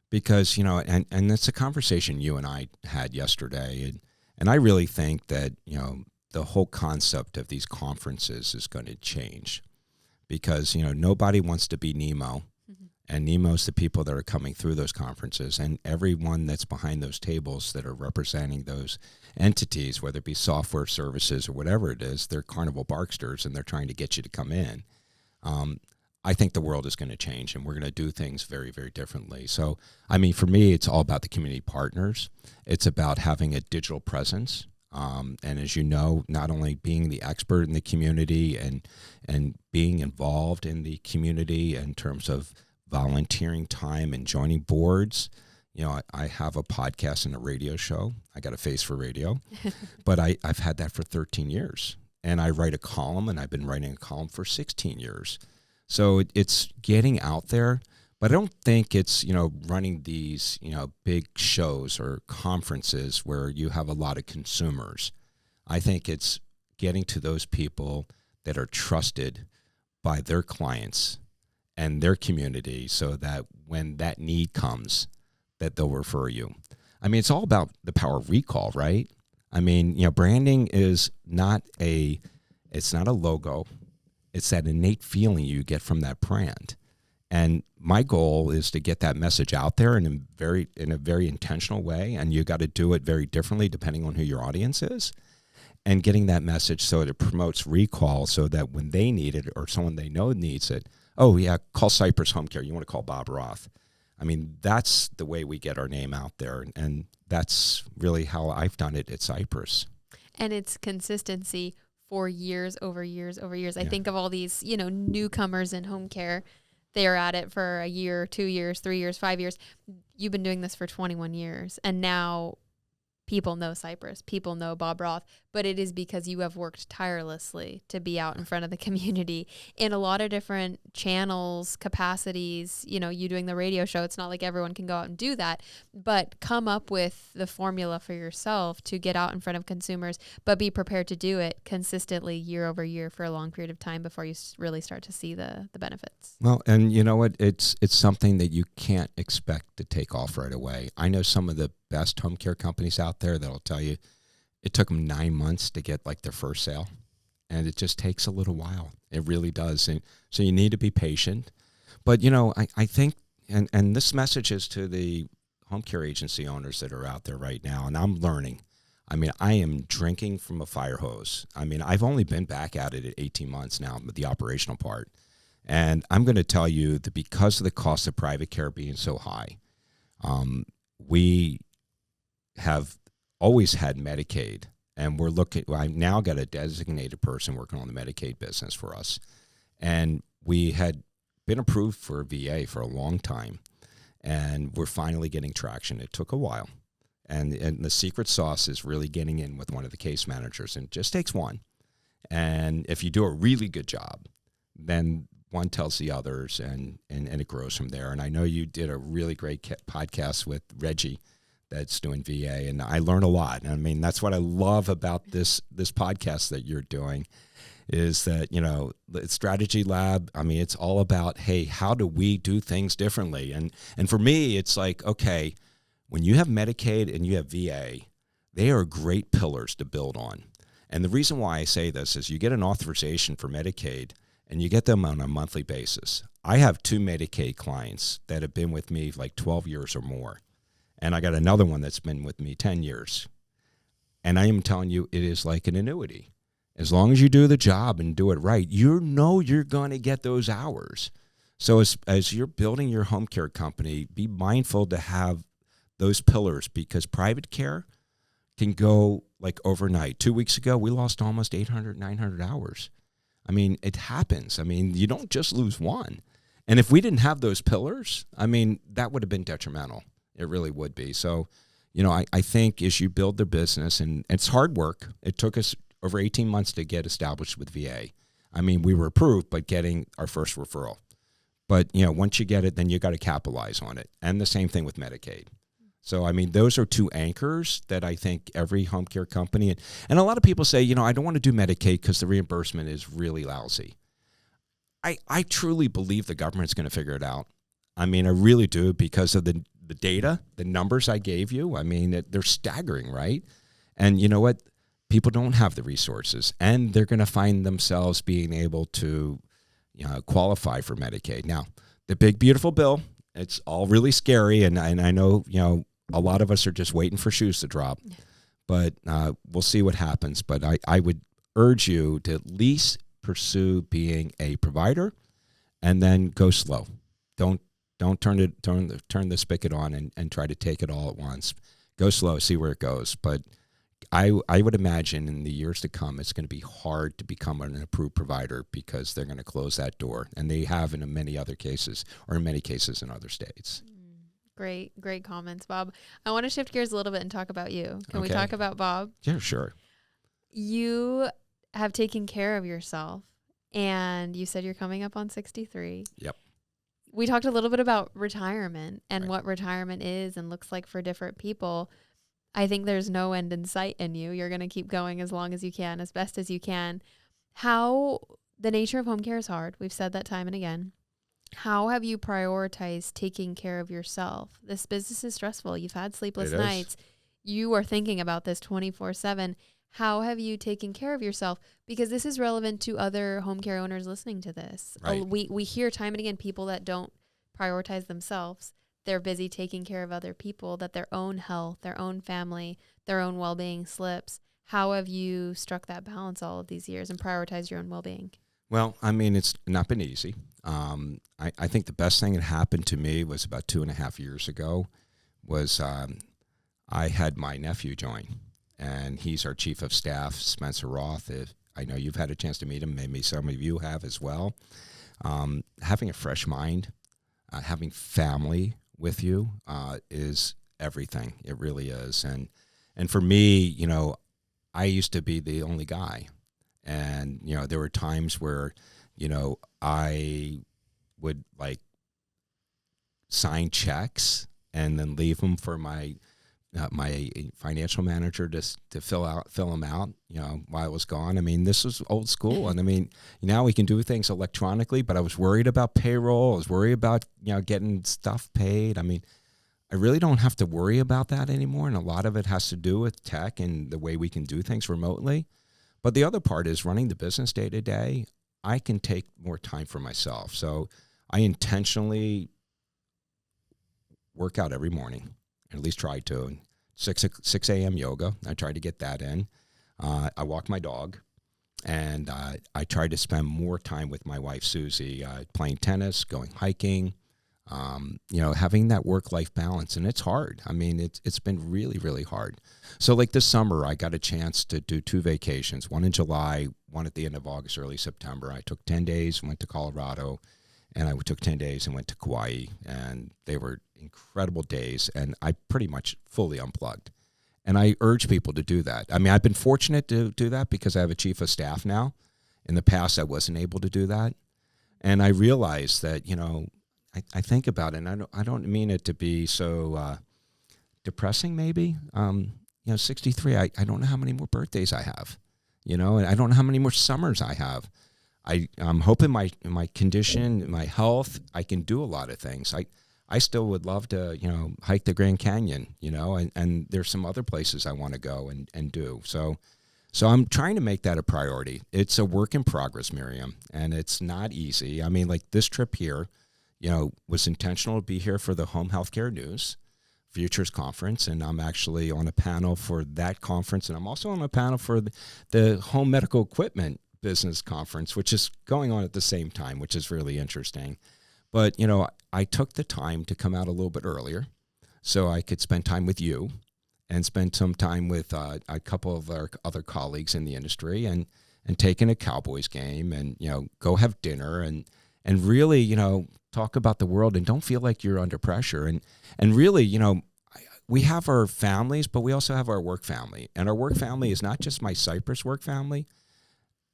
because, and it's a conversation you and I had yesterday. And I really think that, the whole concept of these conferences is going to change, because, nobody wants to be Nemo. And Nemo's the people that are coming through those conferences, and everyone that's behind those tables that are representing those entities, whether it be software services or whatever it is, they're carnival barksters, and they're trying to get you to come in. I think the world is going to change, and we're going to do things very, very differently. So, for me, it's all about the community partners. It's about having a digital presence. And as you know, not only being the expert in the community and being involved in the community in terms of volunteering time and joining boards. I have a podcast and a radio show. I got a face for radio, but I've had that for 13 years. And I write a column, and I've been writing a column for 16 years. So it's getting out there, but I don't think it's, running these, big shows or conferences where you have a lot of consumers. I think it's getting to those people that are trusted by their clients and their community, so that when that need comes, that they'll refer you. It's all about the power of recall, right? Branding is it's not a logo. It's that innate feeling you get from that brand. And my goal is to get that message out there in a very intentional way. And you got to do it very differently depending on who your audience is. And getting that message so that it promotes recall, so that when they need it or someone they know needs it, oh, yeah, call Cypress Home Care. You want to call Bob Roth. That's the way we get our name out there. And that's really how I've done it at Cypress. And it's consistency for years over years over years. I Yeah. think of all these, newcomers in home care. They're at it for a year, 2 years, 3 years, 5 years. You've been doing this for 21 years. And now people know Cypress, people know Bob Roth, but it is because you have worked tirelessly to be out in front of the community in a lot of different channels, capacities. You doing the radio show, it's not like everyone can go out and do that, but come up with the formula for yourself to get out in front of consumers, but be prepared to do it consistently year over year for a long period of time before you really start to see the benefits. Well, and you know what? It's something that you can't expect to take off right away. I know some of the best home care companies out there that'll tell you it took them 9 months to get like their first sale, and it just takes a little while. It really does. And so you need to be patient. But, I think, and this message is to the home care agency owners that are out there right now, and I'm learning. I mean, I am drinking from a fire hose. I mean, I've only been back at it at 18 months now, with the operational part. And I'm going to tell you that because of the cost of private care being so high, we have always had Medicaid, and I now got a designated person working on the Medicaid business for us. And we had been approved for VA for a long time, and we're finally getting traction. It took a while. And the secret sauce is really getting in with one of the case managers, and it just takes one. And if you do a really good job, then one tells the others, and it grows from there. And I know you did a really great podcast with Reggie that's doing VA, and I learned a lot. And I mean, that's what I love about this podcast that you're doing, is that, the Strategy Lab, I mean, it's all about, hey, how do we do things differently? And for me, it's like, okay, when you have Medicaid and you have VA, they are great pillars to build on. And the reason why I say this is you get an authorization for Medicaid, and you get them on a monthly basis. I have 2 Medicaid clients that have been with me like 12 years or more. And I got another one that's been with me 10 years. And I am telling you, it is like an annuity. As long as you do the job and do it right, you're going to get those hours. So as you're building your home care company, be mindful to have those pillars, because private care can go like overnight. 2 weeks ago, we lost almost 800, 900 hours. I mean, it happens. I mean, you don't just lose one. And if we didn't have those pillars, I mean, that would have been detrimental. It really would be. So, I think as you build the business, and it's hard work. It took us over 18 months to get established with VA. I mean, we were approved, but getting our first referral. But, once you get it, then you got to capitalize on it. And the same thing with Medicaid. So, I mean, those are 2 anchors that I think every home care company, and a lot of people say, I don't want to do Medicaid because the reimbursement is really lousy. I truly believe the government's going to figure it out. I mean, I really do, because of the data, the numbers I gave you. I mean, they're staggering, right? And you know what? People don't have the resources, and they're going to find themselves being able to qualify for Medicaid. Now, the big, beautiful bill, it's all really scary, and I know, a lot of us are just waiting for shoes to drop, but we'll see what happens. But I would urge you to at least pursue being a provider, and then go slow. Don't turn the spigot on and try to take it all at once. Go slow, see where it goes. But I would imagine in the years to come, it's going to be hard to become an approved provider, because they're going to close that door, and they have in many other cases, or in many cases in other states. Great comments, Bob. I want to shift gears a little bit and talk about you. Can we Okay. talk about Bob? Yeah, sure. You have taken care of yourself, and you said you're coming up on 63. Yep. We talked a little bit about retirement and Right. what retirement is and looks like for different people. I think there's no end in sight in you. You're going to keep going as long as you can, as best as you can. How the nature of home care is hard. We've said that time and again. How have you prioritized taking care of yourself? This business is stressful. You've had sleepless It is. nights. You are thinking about this 24/7. How have you taken care of yourself? Because this is relevant to other home care owners listening to this. Right. We hear time and again people that don't prioritize themselves. They're busy taking care of other people, that their own health, their own family, their own well-being slips. How have you struck that balance all of these years and prioritized your own well-being? Well, I mean, it's not been easy. I think the best thing that happened to me was about 2.5 years ago was I had my nephew join, and he's our chief of staff, Spencer Roth. I know you've had a chance to meet him. Maybe some of you have as well. Having a fresh mind, having family with you is everything. It really is. And for me, you know, I used to be the only guy. And, you know, there were times where, you know, I would like sign checks and then leave them for my financial manager to fill them out, you know, while I was gone. I mean, this was old school. And I mean, now we can do things electronically, but I was worried about payroll. I was worried about, you know, getting stuff paid. I mean, I really don't have to worry about that anymore. And a lot of it has to do with tech and the way we can do things remotely. But the other part is running the business day to day. I can take more time for myself. So I intentionally work out every morning, at least try to. 6 a.m. yoga, I try to get that in. I walk my dog, and I try to spend more time with my wife, Susie, playing tennis, going hiking, you know, having that work-life balance. And it's hard. I mean, it's been really, really hard. So like this summer, I got a chance to do 2 vacations, one in July, one at the end of August, early September. I took 10 days, went to Colorado, and I took 10 days and went to Kauai, and they were incredible days, and I pretty much fully unplugged. And I urge people to do that. I mean, I've been fortunate to do that because I have a chief of staff now. In the past, I wasn't able to do that. And I realized that, you know, I think about it, and I don't mean it to be so depressing maybe. You know, 63, I don't know how many more birthdays I have, you know, and I don't know how many more summers I have. I'm hoping my condition, my health, I can do a lot of things. I still would love to, you know, hike the Grand Canyon, you know, and there's some other places I want to go and do. So I'm trying to make that a priority. It's a work in progress, Miriam, and it's not easy. I mean, like this trip here, you know, was intentional to be here for the Home Healthcare News Futures Conference, and I'm actually on a panel for that conference, and I'm also on a panel for the Home Medical Equipment Business Conference, which is going on at the same time, which is really interesting. But, you know, I took the time to come out a little bit earlier so I could spend time with you and spend some time with a couple of our other colleagues in the industry and take in a Cowboys game and, you know, go have dinner and really, you know, talk about the world and don't feel like you're under pressure. And really, you know, we have our families, but we also have our work family. And our work family is not just my Cypress work family.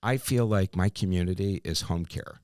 I feel like my community is home care.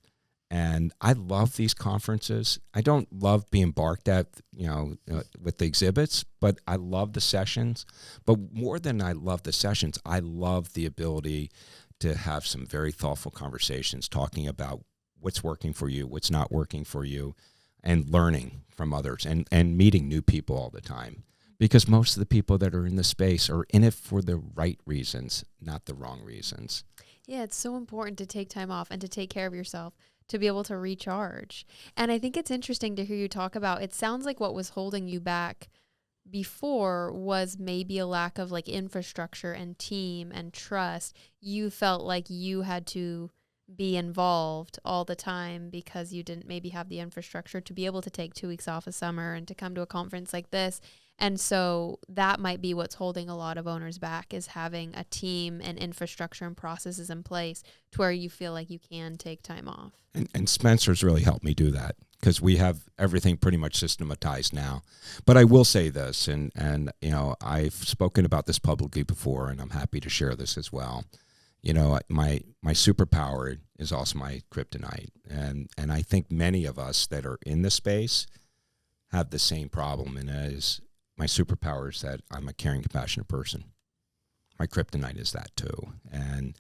And I love these conferences. I don't love being barked at, you know, with the exhibits, but I love the sessions. But more than I love the sessions, I love the ability to have some very thoughtful conversations talking about what's working for you, what's not working for you, and learning from others and meeting new people all the time. Because most of the people that are in the space are in it for the right reasons, not the wrong reasons. Yeah, it's so important to take time off and to take care of yourself, to be able to recharge. And I think it's interesting to hear you talk about, it sounds like what was holding you back before was maybe a lack of like infrastructure and team and trust. You felt like you had to be involved all the time because you didn't maybe have the infrastructure to be able to take 2 weeks off of summer and to come to a conference like this. And so that might be what's holding a lot of owners back, is having a team and infrastructure and processes in place to where you feel like you can take time off. And Spencer's really helped me do that because we have everything pretty much systematized now. But I will say this, and you know, I've spoken about this publicly before, and I'm happy to share this as well. You know, my superpower is also my kryptonite. And I think many of us that are in the space have the same problem, and that is my superpower is that I'm a caring, compassionate person. My kryptonite is that too. And,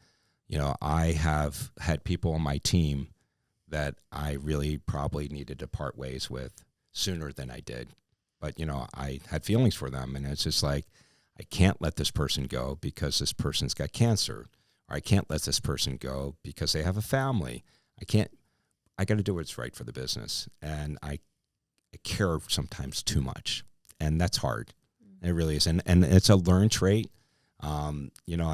you know, I have had people on my team that I really probably needed to part ways with sooner than I did. But, you know, I had feelings for them, and it's just like, I can't let this person go because this person's got cancer. Or I can't let this person go because they have a family. I got to do what's right for the business. And I care sometimes too much. And that's hard. It really is. And it's a learned trait. You know,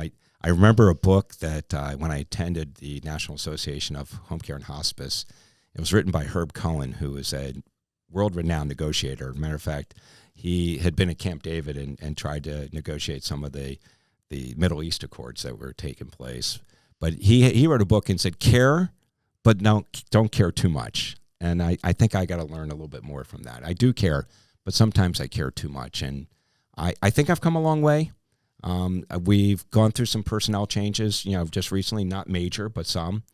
I remember a book that when I attended the National Association of Home Care and Hospice, it was written by Herb Cohen, who is a world-renowned negotiator. Matter of fact, he had been at Camp David and tried to negotiate some of the Middle East accords that were taking place. But he wrote a book and said, care, but don't care too much. And I think I got to learn a little bit more from that. I do care, but sometimes I care too much. And I think I've come a long way. We've gone through some personnel changes, just recently, not major, but some.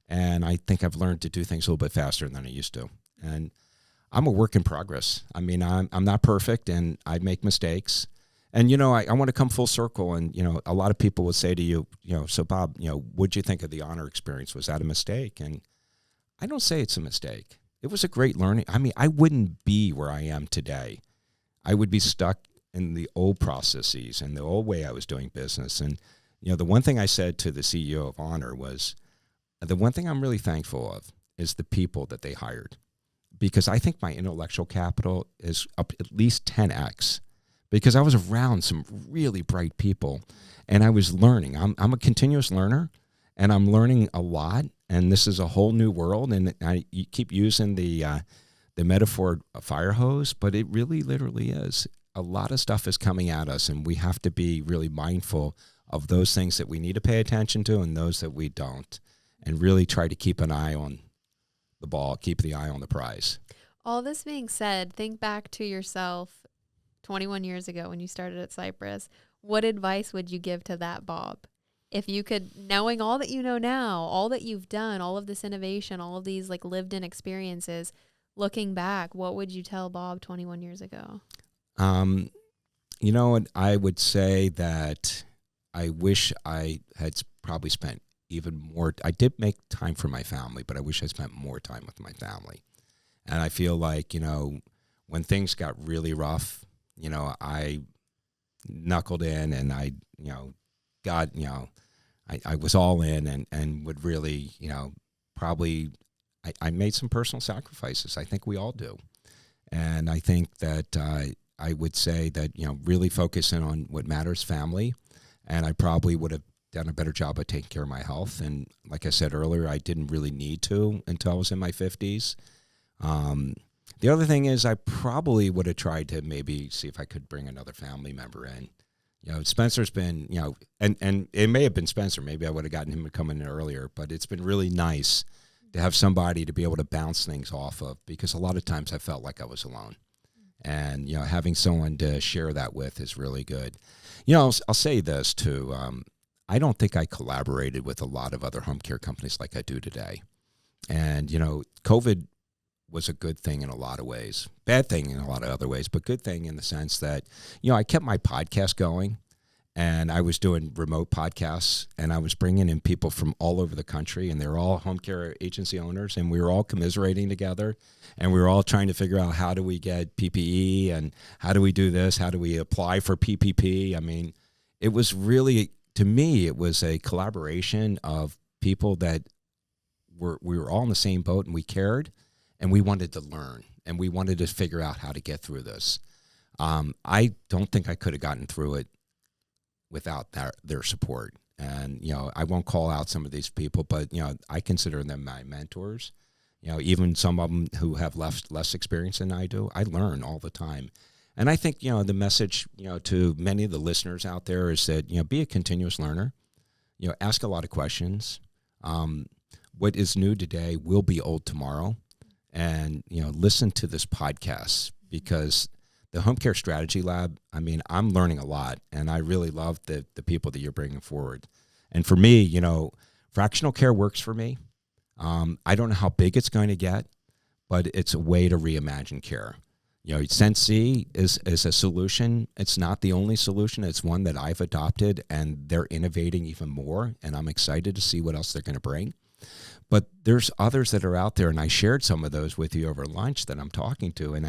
And I think I've learned to do things a little bit faster than I used to. And I'm a work in progress. I mean, I'm not perfect, and I make mistakes. And, I want to come full circle. And, a lot of people will say to you, so Bob, what'd you think of the honor experience? Was that a mistake? And I don't say it's a mistake. It was a great learning. I mean, I wouldn't be where I am today. I would be stuck in the old processes and the old way I was doing business. And, the one thing I said to the CEO of Honor was, the one thing I'm really thankful of is the people that they hired. Because I think my intellectual capital is up at least 10x. Because I was around some really bright people, and I was learning. I'm a continuous learner, and I'm learning a lot. And this is a whole new world. And you keep using the metaphor of fire hose, but it really literally is. A lot of stuff is coming at us, and we have to be really mindful of those things that we need to pay attention to and those that we don't, and really try to keep an eye on the ball, keep the eye on the prize. All this being said, think back to yourself 21 years ago when you started at Cypress. What advice would you give to that Bob? If you could, knowing all that you know now, all that you've done, all of this innovation, all of these lived in experiences, looking back, what would you tell Bob 21 years ago? I would say that I wish I had probably spent even more. I did make time for my family, but I wish I spent more time with my family. And I feel like, when things got really rough, I knuckled in, and I was all in, and would really, probably, I made some personal sacrifices. I think we all do. And I think that I would say that, really focusing on what matters, family. And I probably would have done a better job of taking care of my health. And like I said earlier, I didn't really need to until I was in my 50s. The other thing is I probably would have tried to maybe see if I could bring another family member in. Spencer's been, and it may have been Spencer. Maybe I would have gotten him to come in earlier, but it's been really nice to have somebody to be able to bounce things off of, because a lot of times I felt like I was alone. And, having someone to share that with is really good. I'll say this too. I don't think I collaborated with a lot of other home care companies like I do today. And, COVID was a good thing in a lot of ways, bad thing in a lot of other ways, but good thing in the sense that, I kept my podcast going, and I was doing remote podcasts, and I was bringing in people from all over the country, and they're all home care agency owners, and we were all commiserating together, and we were all trying to figure out how do we get PPE, and how do we do this, how do we apply for PPP. I mean, it was really, to me, it was a collaboration of people that we were all in the same boat, and we cared, and we wanted to learn, and we wanted to figure out how to get through this. I don't think I could have gotten through it without their support. And, I won't call out some of these people, but, I consider them my mentors. Even some of them who have less experience than I do, I learn all the time. And I think, the message, to many of the listeners out there is that, be a continuous learner, ask a lot of questions. What is new today will be old tomorrow. And, listen to this podcast, because the Home Care Strategy Lab, I mean, I'm learning a lot, and I really love the people that you're bringing forward. And for me, fractional care works for me. I don't know how big it's going to get, but it's a way to reimagine care. Sensi is a solution. It's not the only solution. It's one that I've adopted, and they're innovating even more, and I'm excited to see what else they're going to bring. But there's others that are out there, and I shared some of those with you over lunch that I'm talking to, and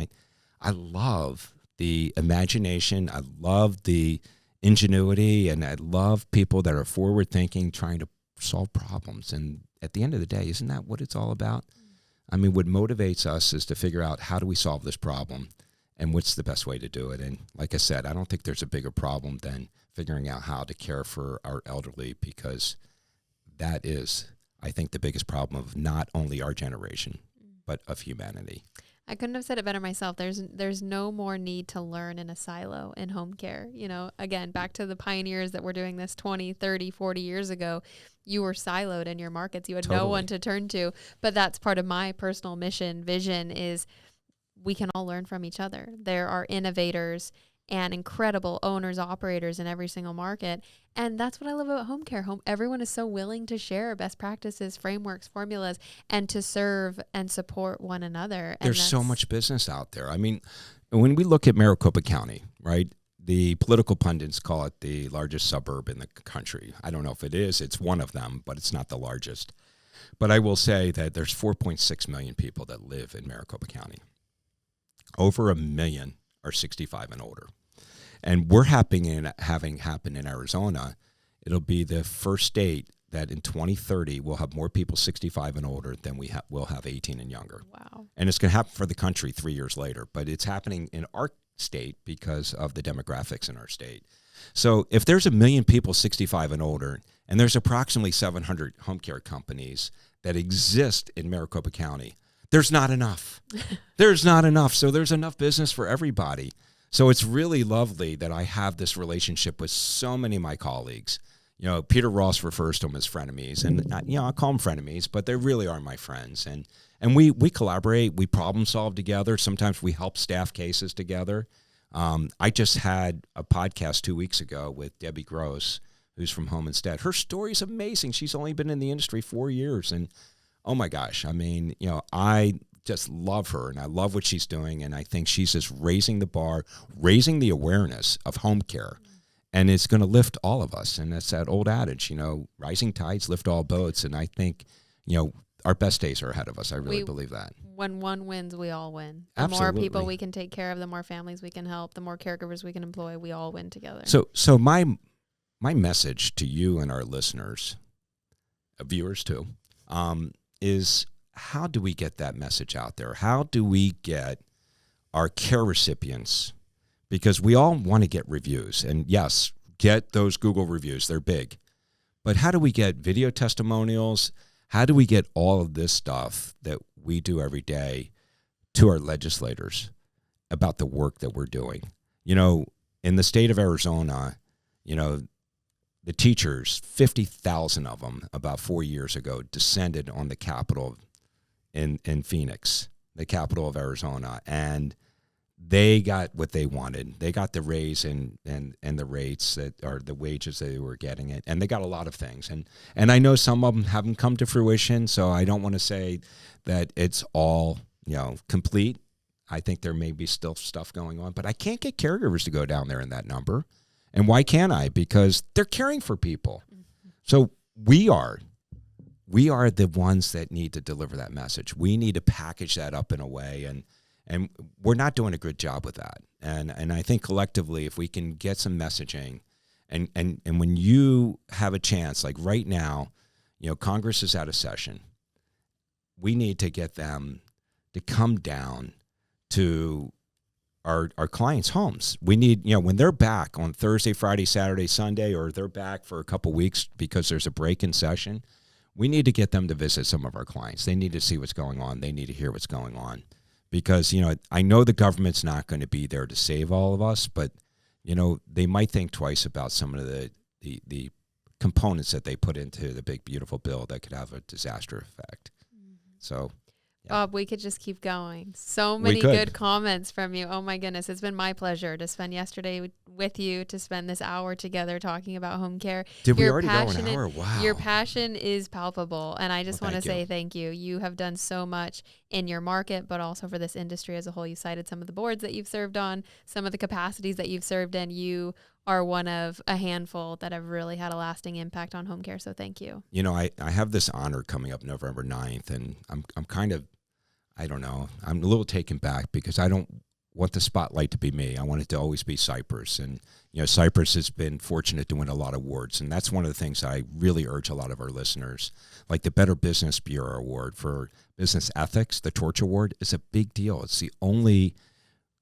I love the imagination. I love the ingenuity, and I love people that are forward-thinking, trying to solve problems. And at the end of the day, isn't that what it's all about? I mean, what motivates us is to figure out how do we solve this problem and what's the best way to do it. And like I said, I don't think there's a bigger problem than figuring out how to care for our elderly, because that is, I think, the biggest problem of not only our generation, but of humanity. I couldn't have said it better myself. There's no more need to learn in a silo in home care. You know, again, back to the pioneers that were doing this 20, 30, 40 years ago, you were siloed in your markets. You had no one to turn to. But that's part of my personal vision is we can all learn from each other. There are innovators and incredible owners, operators in every single market. And that's what I love about home care. Everyone is so willing to share best practices, frameworks, formulas, and to serve and support one another. And there's so much business out there. I mean, when we look at Maricopa County, right, the political pundits call it the largest suburb in the country. I don't know if it is. It's one of them, but it's not the largest. But I will say that there's 4.6 million people that live in Maricopa County. Over 1 million are 65 and older. And we're having happen in Arizona. It'll be the first state that in 2030 we'll have more people 65 and older than we'll have 18 and younger. Wow. And it's going to happen for the country 3 years later, but it's happening in our state because of the demographics in our state. So if there's 1 million people 65 and older, and there's approximately 700 home care companies that exist in Maricopa County, there's not enough. There's not enough. So there's enough business for everybody. So it's really lovely that I have this relationship with so many of my colleagues. You know, Peter Roth refers to them as frenemies, and you know, I call them frenemies, but they really are my friends. And we collaborate, we problem solve together. Sometimes we help staff cases together. I just had a podcast 2 weeks ago with Debbie Gross, who's from Home Instead. Her story's amazing. She's only been in the industry 4 years, and oh my gosh, I mean, you know, I just love her, and I love what she's doing, and I think she's just raising the bar, raising the awareness of home care, and it's going to lift all of us. And that's that old adage, you know, rising tides lift all boats, and I think, you know, our best days are ahead of us. I really believe that. When one wins, we all win. The Absolutely. more people we can take care of, the more families we can help, the more caregivers we can employ, we all win together. So my message to you and our listeners, viewers too, is how do we get that message out there? How do we get our care recipients? Because we all want to get reviews. And yes, get those Google reviews. They're big. But how do we get video testimonials? How do we get all of this stuff that we do every day to our legislators about the work that we're doing? You know, in the state of Arizona, you know, the teachers, 50,000 of them about 4 years ago, descended on the Capitol in Phoenix, the capital of Arizona, and they got what they wanted. They got the raise and the rates that are the wages that they were getting it, and they got a lot of things. And I know some of them haven't come to fruition, so I don't want to say that it's all, you know, complete. I think there may be still stuff going on, but I can't get caregivers to go down there in that number. And why can't I? Because they're caring for people. So we are the ones that need to deliver that message. We need to package that up in a way, and we're not doing a good job with that. And I think collectively, if we can get some messaging, and when you have a chance, like right now, you know, Congress is out of session. We need to get them to come down to our clients' homes. We need, you know, when they're back on Thursday, Friday, Saturday, Sunday, or they're back for a couple weeks because there's a break in session, we need to get them to visit some of our clients. They need to see what's going on. They need to hear what's going on. Because, you know, I know the government's not going to be there to save all of us, but, you know, they might think twice about some of the components that they put into the big, beautiful bill that could have a disaster effect. So, yeah. Bob, we could just keep going. So many good comments from you. Oh my goodness. It's been my pleasure to spend yesterday with you, to spend this hour together talking about home care. Did we already go an hour? Wow. Your passion is palpable. And I just want to say thank you. You have done so much in your market, but also for this industry as a whole. You cited some of the boards that you've served on, some of the capacities that you've served in. You are one of a handful that have really had a lasting impact on home care. So thank you. You know, I have this honor coming up November 9th, and I'm kind of, I don't know, I'm a little taken back because I don't want the spotlight to be me. I want it to always be Cypress. And, you know, Cypress has been fortunate to win a lot of awards. And that's one of the things I really urge a lot of our listeners. Like the Better Business Bureau Award for business ethics, the Torch Award, is a big deal. It's the only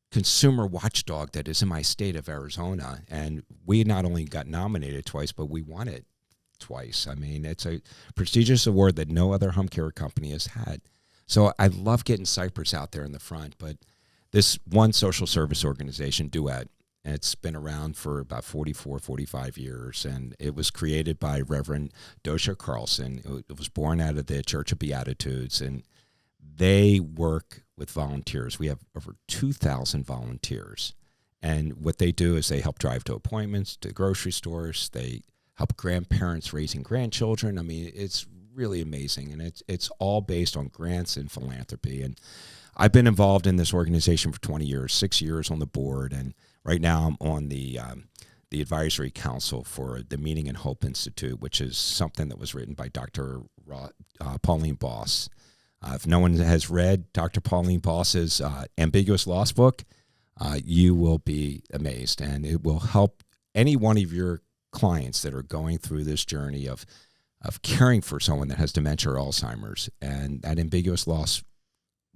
consumer watchdog that is in my state of Arizona. And we not only got nominated twice, but we won it twice. I mean, it's a prestigious award that no other home care company has had. So I love getting Cypress out there in the front, but this one social service organization, Duet, it's been around for about 44, 45 years, and it was created by Reverend Dosha Carlson. It was born out of the Church of Beatitudes, and they work with volunteers. We have over 2,000 volunteers, and what they do is they help drive to appointments, to grocery stores. They help grandparents raising grandchildren. I mean, it's really amazing, and it's all based on grants and philanthropy. And I've been involved in this organization for 20 years, 6 years on the board, and right now I'm on the advisory council for the Meaning and Hope Institute, which is something that was written by Dr. Roth, Pauline Boss. If no one has read Dr. Pauline Boss's Ambiguous Loss book, you will be amazed, and it will help any one of your clients that are going through this journey of caring for someone that has dementia or Alzheimer's. And that Ambiguous Loss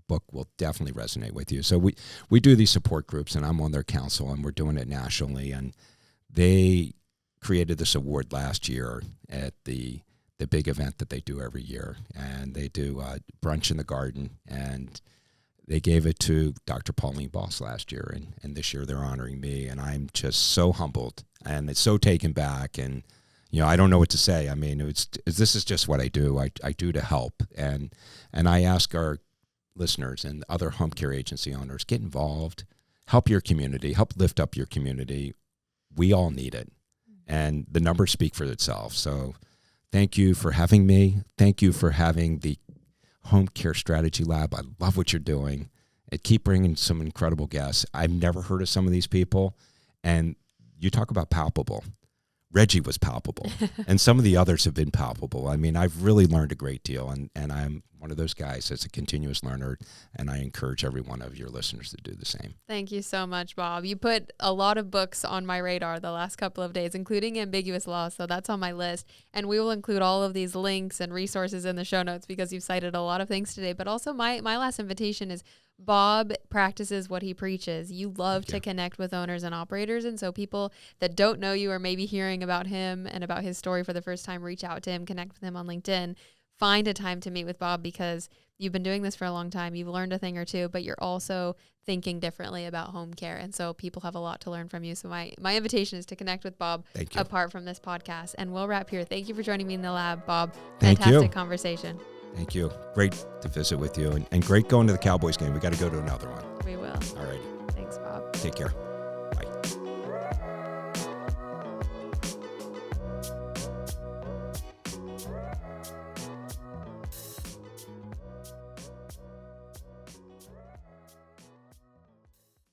book will definitely resonate with you. So we do these support groups, and I'm on their council, and we're doing it nationally. And they created this award last year at the big event that they do every year, and they do brunch in the garden, and they gave it to Dr. Pauline Boss last year, and this year they're honoring me, and I'm just so humbled, and it's so taken back, and I don't know what to say. I mean, this is just what I do. I do to help, and I ask our listeners and other home care agency owners, get involved, help your community, help lift up your community. We all need it, and the numbers speak for itself. So thank you for having me. Thank you for having the Home Care Strategy Lab. I love what you're doing. Keep bringing some incredible guests. I've never heard of some of these people, and you talk about palpable. Reggie was palpable, and some of the others have been palpable. I mean, I've really learned a great deal, and I'm one of those guys that's a continuous learner, and I encourage every one of your listeners to do the same. Thank you so much, Bob. You put a lot of books on my radar the last couple of days, including Ambiguous Loss, so that's on my list. And we will include all of these links and resources in the show notes because you've cited a lot of things today. But also my last invitation is Bob practices what he preaches. You love to connect with owners and operators, and so people that don't know you or maybe hearing about him and about his story for the first time, reach out to him, connect with him on LinkedIn. Find a time to meet with Bob because you've been doing this for a long time. You've learned a thing or two, but you're also thinking differently about home care. And so people have a lot to learn from you. So my invitation is to connect with Bob apart from this podcast. And we'll wrap here. Thank you for joining me in the lab, Bob. Fantastic conversation. Thank you. Great to visit with you, and great going to the Cowboys game. We got to go to another one. We will. All right. Thanks, Bob. Take care.